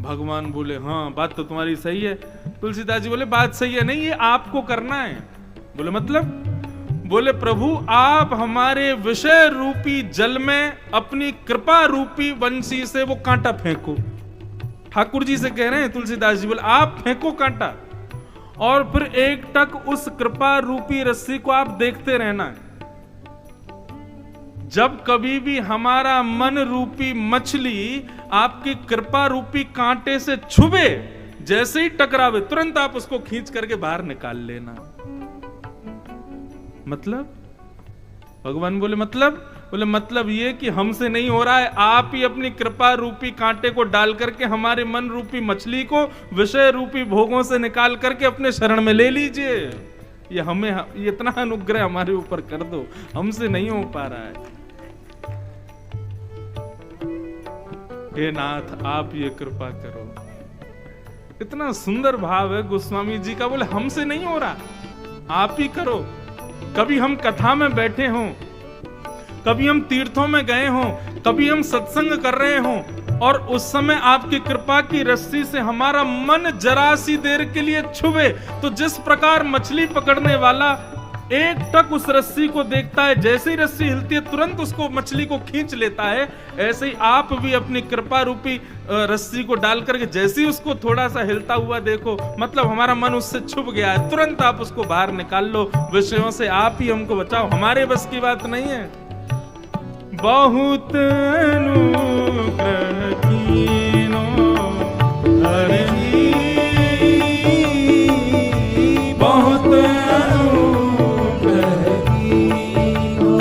भगवान बोले हाँ बात तो तुम्हारी सही है। तुलसीदास जी बोले बात सही है नहीं, ये आपको करना है। बोले मतलब? बोले प्रभु आप हमारे विषय रूपी जल में अपनी कृपा रूपी बंसी से वो कांटा फेंको। ठाकुर जी से कह रहे हैं तुलसीदास जी, बोले आप फेंको कांटा और फिर एक टक उस कृपा रूपी रस्सी को आप देखते रहना है। जब कभी भी हमारा मन रूपी मछली आपकी कृपा रूपी कांटे से छुबे, जैसे ही टकरावे तुरंत आप उसको खींच करके बाहर निकाल लेना। मतलब भगवान बोले मतलब ये कि हमसे नहीं हो रहा है, आप ही अपनी कृपा रूपी कांटे को डाल करके हमारे मन रूपी मछली को विषय रूपी भोगों से निकाल करके अपने शरण में ले लीजिए। ये हमें इतना अनुग्रह हमारे ऊपर कर दो, हमसे नहीं हो पा रहा है। हे नाथ, आप ये कृपा करो। इतना सुंदर भाव है गोस्वामी जी का। बोले हमसे नहीं हो रहा, आप ही करो। कभी हम कथा में बैठे हों, कभी हम तीर्थों में गए हों, कभी हम सत्संग कर रहे हों और उस समय आपकी कृपा की रस्सी से हमारा मन जरा सी देर के लिए छुए, तो जिस प्रकार मछली पकड़ने वाला एक टक उस रस्सी को देखता है, जैसे ही रस्सी हिलती है तुरंत उसको मछली को खींच लेता है, ऐसे ही आप भी अपनी कृपा रूपी रस्सी को डाल करके जैसे ही उसको थोड़ा सा हिलता हुआ देखो, मतलब हमारा मन उससे छुप गया है, तुरंत आप उसको बाहर निकाल लो। विषयों से आप ही हमको बचाओ, हमारे बस की बात नहीं है। बहुत अनुग्रह कीनो हरि, बहुत अनुग्रह कीनो।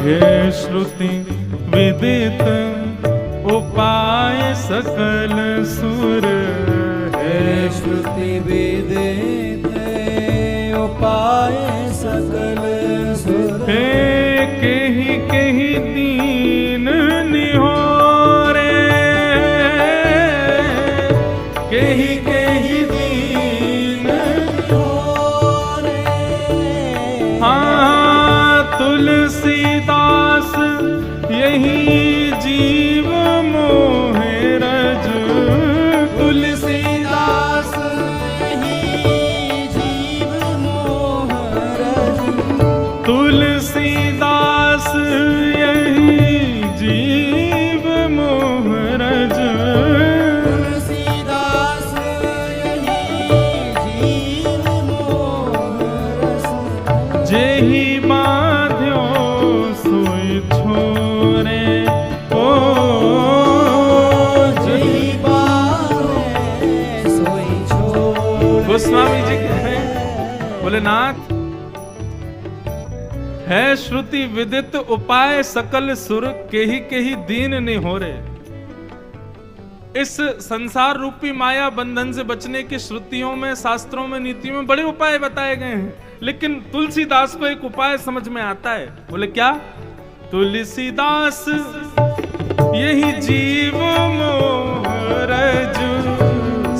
हे श्रुति विदित उपाय सकल सुर, हे श्रुति विदित उपाय सकल सुर। हे कही दीन निहोरे, कही दीन निहोरे। हाँ तुलसीदास यही जीव मोहे रज, तुलसीदास यही जीव मोह रज। तुलसीदास यही जीव मोह रज। तुलसीदास यही जीव मोह रज। जेहि बांध्यो सोई छोरे, ओ जेहि बांधे सोई छोरे। गोस्वामी जी कहते हैं, बोले नाथ, है श्रुति विदित उपाय सकल सुर, केहि दीन निहोरे। इस संसार रूपी माया बंधन से बचने की श्रुतियों में, शास्त्रों में, नीतियों में बड़े उपाय बताए गए हैं, लेकिन तुलसीदास को एक उपाय समझ में आता है। बोले क्या? तुलसीदास यही जीव मोह रज।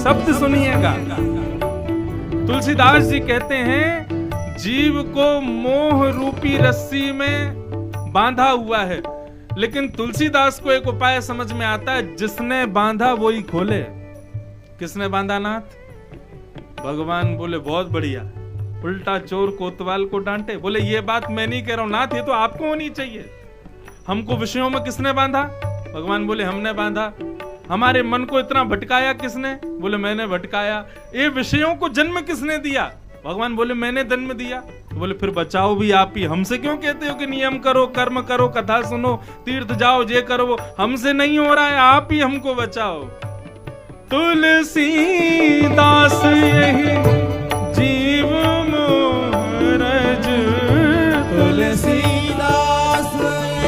शब्द सुनिएगा, तुलसीदास जी कहते हैं जीव को मोह रूपी रस्सी में बांधा हुआ है, लेकिन तुलसीदास को एक उपाय समझ में आता है, जिसने बांधा वो ही खोले। किसने बांधा नाथ? भगवान बोले बहुत बढ़िया, उल्टा चोर कोतवाल को डांटे। बोले ये बात मैं नहीं कह रहा हूं नाथ, ये तो आपको होनी चाहिए। हमको विषयों में किसने बांधा? भगवान बोले हमने बांधा। हमारे मन को इतना भटकाया किसने? बोले मैंने भटकाया। ये विषयों को जन्म किसने दिया? भगवान बोले मैंने जन्म दिया। तो बोले फिर बचाओ भी आप ही। हमसे क्यों कहते हो कि नियम करो, कर्म करो, कथा सुनो, तीर्थ जाओ, ये करो, वो हमसे नहीं हो रहा है, आप ही हमको बचाओ। तुलसीदास यही जीव मोह रज, तुलसीदास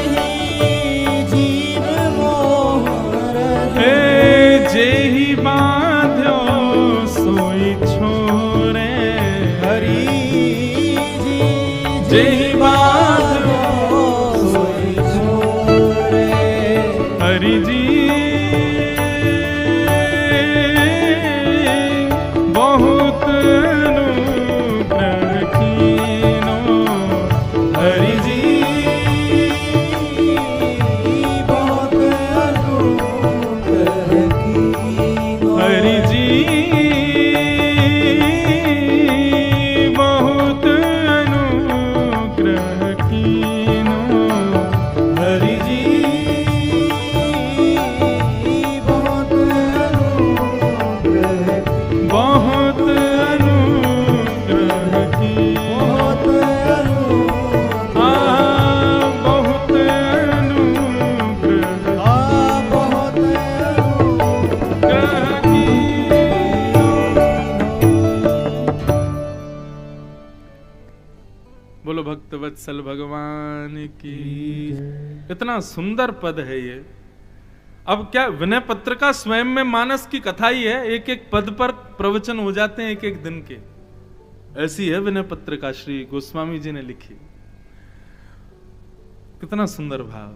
यही जीव मोह रज। हे जेहि बांध्यो सोई छोरे, हरि जी जेहि बांध्यो सोई छोरे। हरि जी बहुत वत्सल भगवान की। इतना सुंदर पद है ये। अब क्या विनय पत्र का स्वयं में मानस की कथा ही है, एक एक पद पर प्रवचन हो जाते हैं एक एक दिन के। ऐसी है विनय पत्र का, श्री गोस्वामी जी ने लिखी। कितना सुंदर भाव।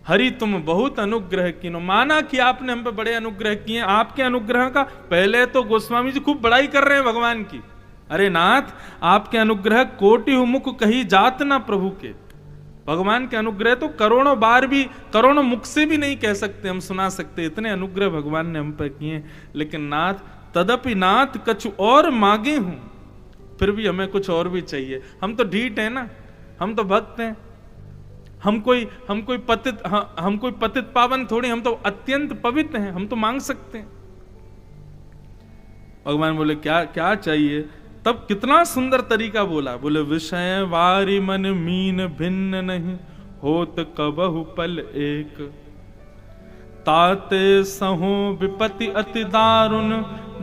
हरि तुम बहुत अनुग्रह कीनो, माना कि आपने हम पे बड़े अनुग्रह किए। आपके अनुग्रह का पहले तो गोस्वामी जी खूब बड़ाई कर रहे हैं भगवान की। अरे नाथ, आपके अनुग्रह कोटि मुख कही जात ना प्रभु के। भगवान के अनुग्रह तो करोड़ों बार भी, करोड़ों मुख से भी नहीं कह सकते, हम सुना सकते, इतने अनुग्रह भगवान ने हम पर किए। लेकिन नाथ, तदपि नाथ कछु और मांगे हूं, फिर भी हमें कुछ और भी चाहिए। हम तो ढीठ है ना, हम तो भक्त हैं, हम कोई पतित पावन थोड़ी, हम तो अत्यंत पवित्र हैं, हम तो मांग सकते हैं। भगवान बोले क्या क्या चाहिए? तब कितना सुंदर तरीका बोला, बोले विषय वारी मन मीन भिन्न नहीं, होत कबहु पल एक। ताते सहो विपति अति दारुण,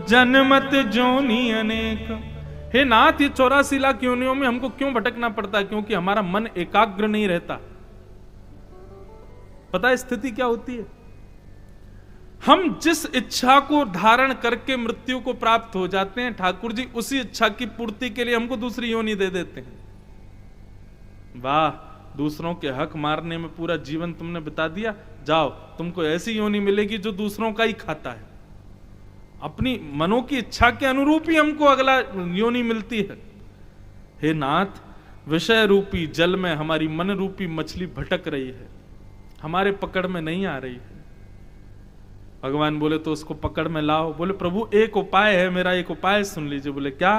जन्मत जोनी अनेक। हे नाथ, ये 84 लाख योनियों में हमको क्यों भटकना पड़ता है? क्योंकि हमारा मन एकाग्र नहीं रहता। पता है स्थिति क्या होती है? हम जिस इच्छा को धारण करके मृत्यु को प्राप्त हो जाते हैं, ठाकुर जी उसी इच्छा की पूर्ति के लिए हमको दूसरी योनि दे देते हैं। वाह, दूसरों के हक मारने में पूरा जीवन तुमने बिता दिया, जाओ तुमको ऐसी योनि मिलेगी जो दूसरों का ही खाता है। अपनी मनों की इच्छा के अनुरूप ही हमको अगला योनि मिलती है। हे नाथ, विषय रूपी जल में हमारी मन रूपी मछली भटक रही है, हमारे पकड़ में नहीं आ रही है। भगवान बोले तो उसको पकड़ में लाओ। बोले प्रभु एक उपाय है, मेरा एक उपाय सुन लीजिए। बोले क्या?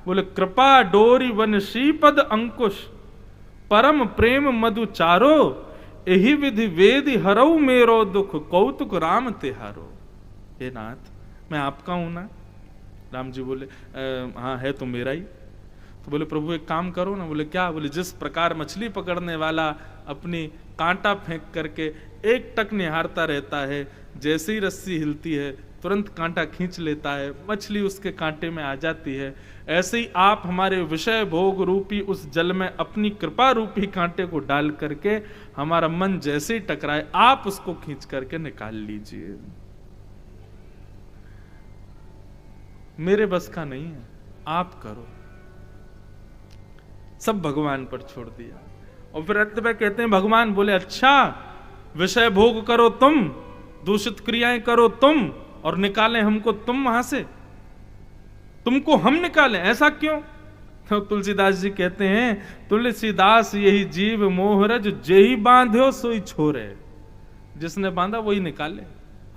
बोले कृपा डोरी वन श्रीपद अंकुश, परम प्रेम मधु चारो, यही विधि वेदि हरऊ मेरो दुख, कौतुक राम तिहारो। हे नाथ, मैं आपका हूं ना? राम जी बोले हाँ है तो मेरा ही। तो बोले प्रभु एक काम करो ना। बोले क्या? बोले जिस प्रकार मछली पकड़ने वाला अपनी कांटा फेंक करके एक टक निहारता रहता है, जैसे ही रस्सी हिलती है तुरंत कांटा खींच लेता है, मछली उसके कांटे में आ जाती है, ऐसे ही आप हमारे विषय भोग रूपी उस जल में अपनी कृपा रूपी कांटे को डाल करके हमारा मन जैसे ही टकराए आप उसको खींच करके निकाल लीजिए। मेरे बस का नहीं है, आप करो। सब भगवान पर छोड़ दिया। और फिर अंत में कहते हैं भगवान बोले अच्छा, विषय भोग करो तुम, दूषित क्रियाएं करो तुम, और निकालें हमको तुम वहां से, तुमको हम निकालें, ऐसा क्यों? तो तुलसीदास जी कहते हैं तुलसीदास यही जीव मोहरज, जेही बांध्यो सोई छोरे। जिसने बांधा वही निकाले,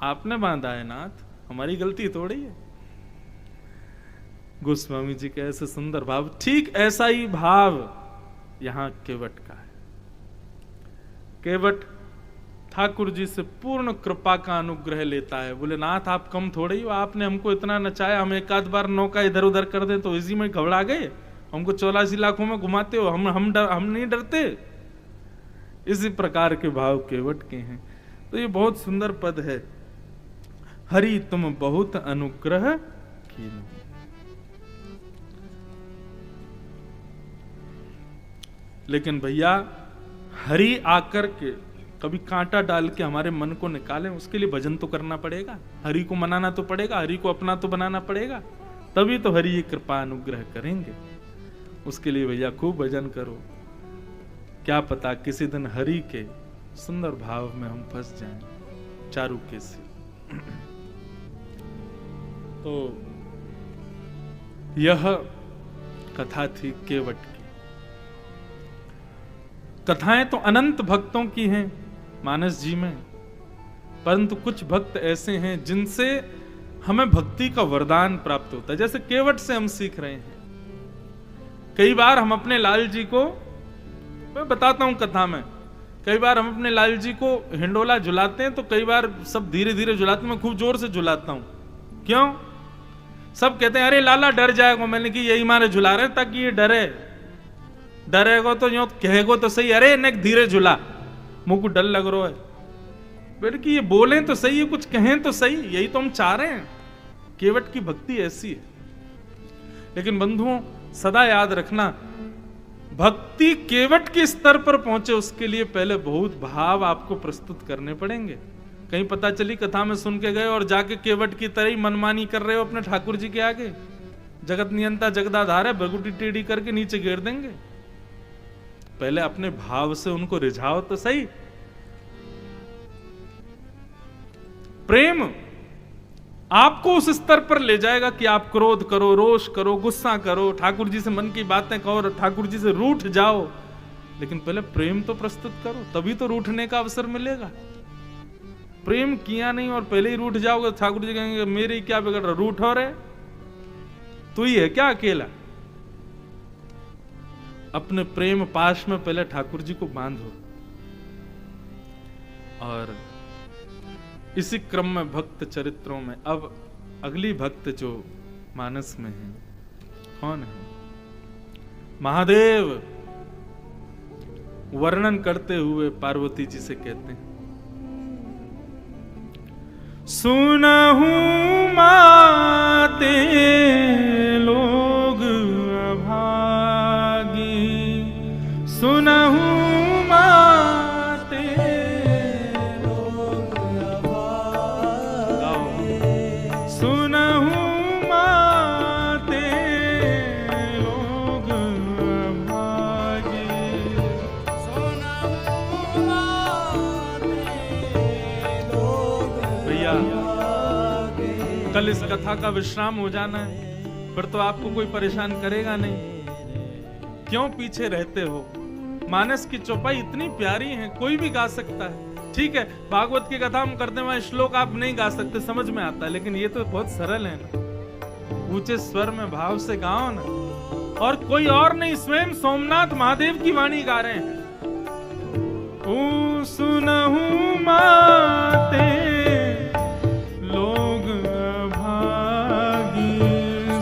आपने बांधा है नाथ, हमारी गलती थोड़ी है। गोस्वामी जी के ऐसे सुंदर भाव। ठीक ऐसा ही भाव यहां केवट का है। केवट ठाकुर जी से पूर्ण कृपा का अनुग्रह लेता है। बोले नाथ आप कम थोड़े ही हो, आपने हमको इतना नचाया, हम एक आध बार नौका इधर उधर कर दे तो इसी में घबरा गए, हमको 84 लाखों में घुमाते हो, हम नहीं डरते। इसी प्रकार के भाव केवट के हैं। तो ये बहुत सुंदर पद है, हरि तुम बहुत अनुग्रह कीनो। लेकिन भैया हरि आकर के कभी कांटा डाल के हमारे मन को निकालें, उसके लिए भजन तो करना पड़ेगा, हरि को मनाना तो पड़ेगा, हरि को अपना तो बनाना पड़ेगा, तभी तो हरि ये कृपा अनुग्रह करेंगे। उसके लिए भैया खूब भजन करो। क्या पता किसी दिन हरि के सुंदर भाव में हम फंस जाएं, चारुके से। तो यह कथा थी केवट की। कथाएं तो अनंत भक्तों की हैं मानस जी में, परंतु कुछ भक्त ऐसे हैं जिनसे हमें भक्ति का वरदान प्राप्त होता है। जैसे केवट से हम सीख रहे हैं। कई बार हम अपने लाल जी को, मैं बताता हूं कथा में, कई बार हम अपने लाल जी को हिंडोला झुलाते हैं तो कई बार सब धीरे धीरे झुलाते हैं, मैं खूब जोर से झुलाता हूं। क्यों? सब कहते हैं अरे लाला डर जाएगा। मैंने कि यही मारे झुला रहे ताकि ये डरे, डरेगो तो यूं कहेगो तो सही, अरे नेक धीरे झुला, मुंह को डर लग रहा है। फिर कि ये बोलें तो सही है, कुछ कहें तो सही, यही तो हम चाह रहे हैं। केवट की भक्ति ऐसी है। लेकिन बंधुओं सदा याद रखना, भक्ति केवट के स्तर पर पहुंचे उसके लिए पहले बहुत भाव आपको प्रस्तुत करने पड़ेंगे। कहीं पता चली कथा में सुन के गए और जाके केवट की तरह ही मनमानी कर रहे हो अपने ठाकुर जी के आगे, जगत नियंता जगदाधार है, भगुटी टेढ़ी करके नीचे गिर देंगे। पहले अपने भाव से उनको रिझाओ तो सही। प्रेम आपको उस स्तर पर ले जाएगा कि आप क्रोध करो, रोष करो, गुस्सा करो, ठाकुर जी से मन की बातें कहो, ठाकुर जी से रूठ जाओ, लेकिन पहले प्रेम तो प्रस्तुत करो, तभी तो रूठने का अवसर मिलेगा। प्रेम किया नहीं और पहले ही रूठ जाओगे, ठाकुर जी कहेंगे मेरे क्या बिगड़ रहा, रूठ हो रहे तू ही है क्या अकेला। अपने प्रेम पाश में पहले ठाकुर जी को बांधो। और इसी क्रम में भक्त चरित्रों में अब अगली भक्त जो मानस में है कौन है? महादेव वर्णन करते हुए पार्वती जी से कहते हैं, सुनहु माते लोग अभागी, सुनहु माते लोग अभागी, सुनहु माते लोग अभागी, सुनहु माते लोग। भैया कल इस कथा का विश्राम हो जाना है, फिर तो आपको कोई परेशान करेगा नहीं। क्यों पीछे रहते हो? मानस की चौपाई इतनी प्यारी है, कोई भी गा सकता है। ठीक है, भागवत की कथा हम करते हैं, श्लोक आप नहीं गा सकते, समझ में आता है, लेकिन ये तो बहुत सरल है ना। ऊंचे स्वर में भाव से गाओ ना। और कोई और नहीं, स्वयं सोमनाथ महादेव की वाणी गा रहे हैं। ओ सुनहु माते लोग अभागी,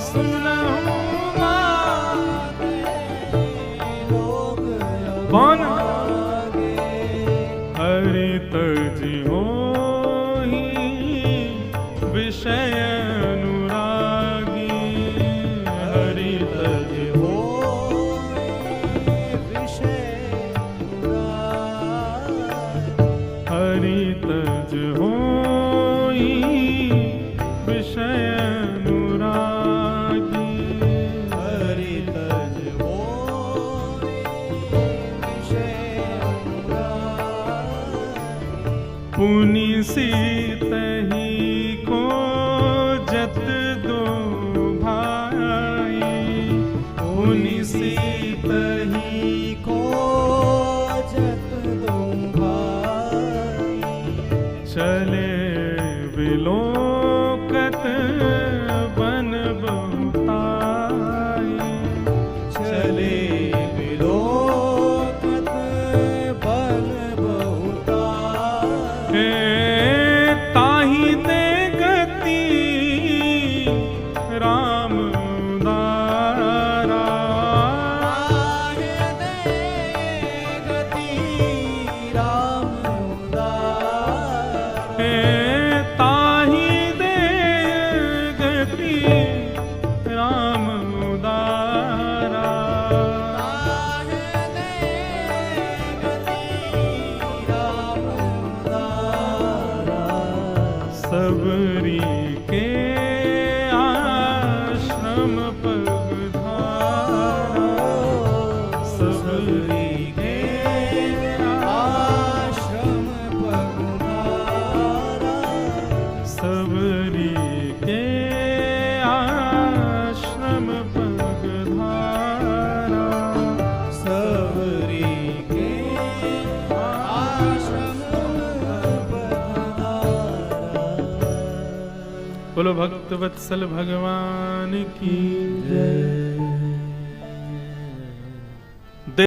सुनहु माते लोग कौन? हरि तज होहि विषय अनुरागी, हरि तज होहि विषय अनुरागी, हरि तज होहि विषय अनुरागी, हरि तज होहि विषय अनुरागी। पुनि सीतहि को जत दो भाई, पुनि सीतहि को जत दो भाई, चले विलोकत बन बहुताई, चले विलोकत बन बहुताई, ताहि दे गति राम उदारा, ताहि दे गति राम उदारा, ताहि दे गति राम उदारा, ताहि दे गति राम उदारा। सबरी के आश्रम पगधारा, सबरी के आश्रम पगधारा, सबरी के आश्रम पगधारा, सबरी के आश्रम पगधारा। बोलो भक्त वत्सल भगवान की जय।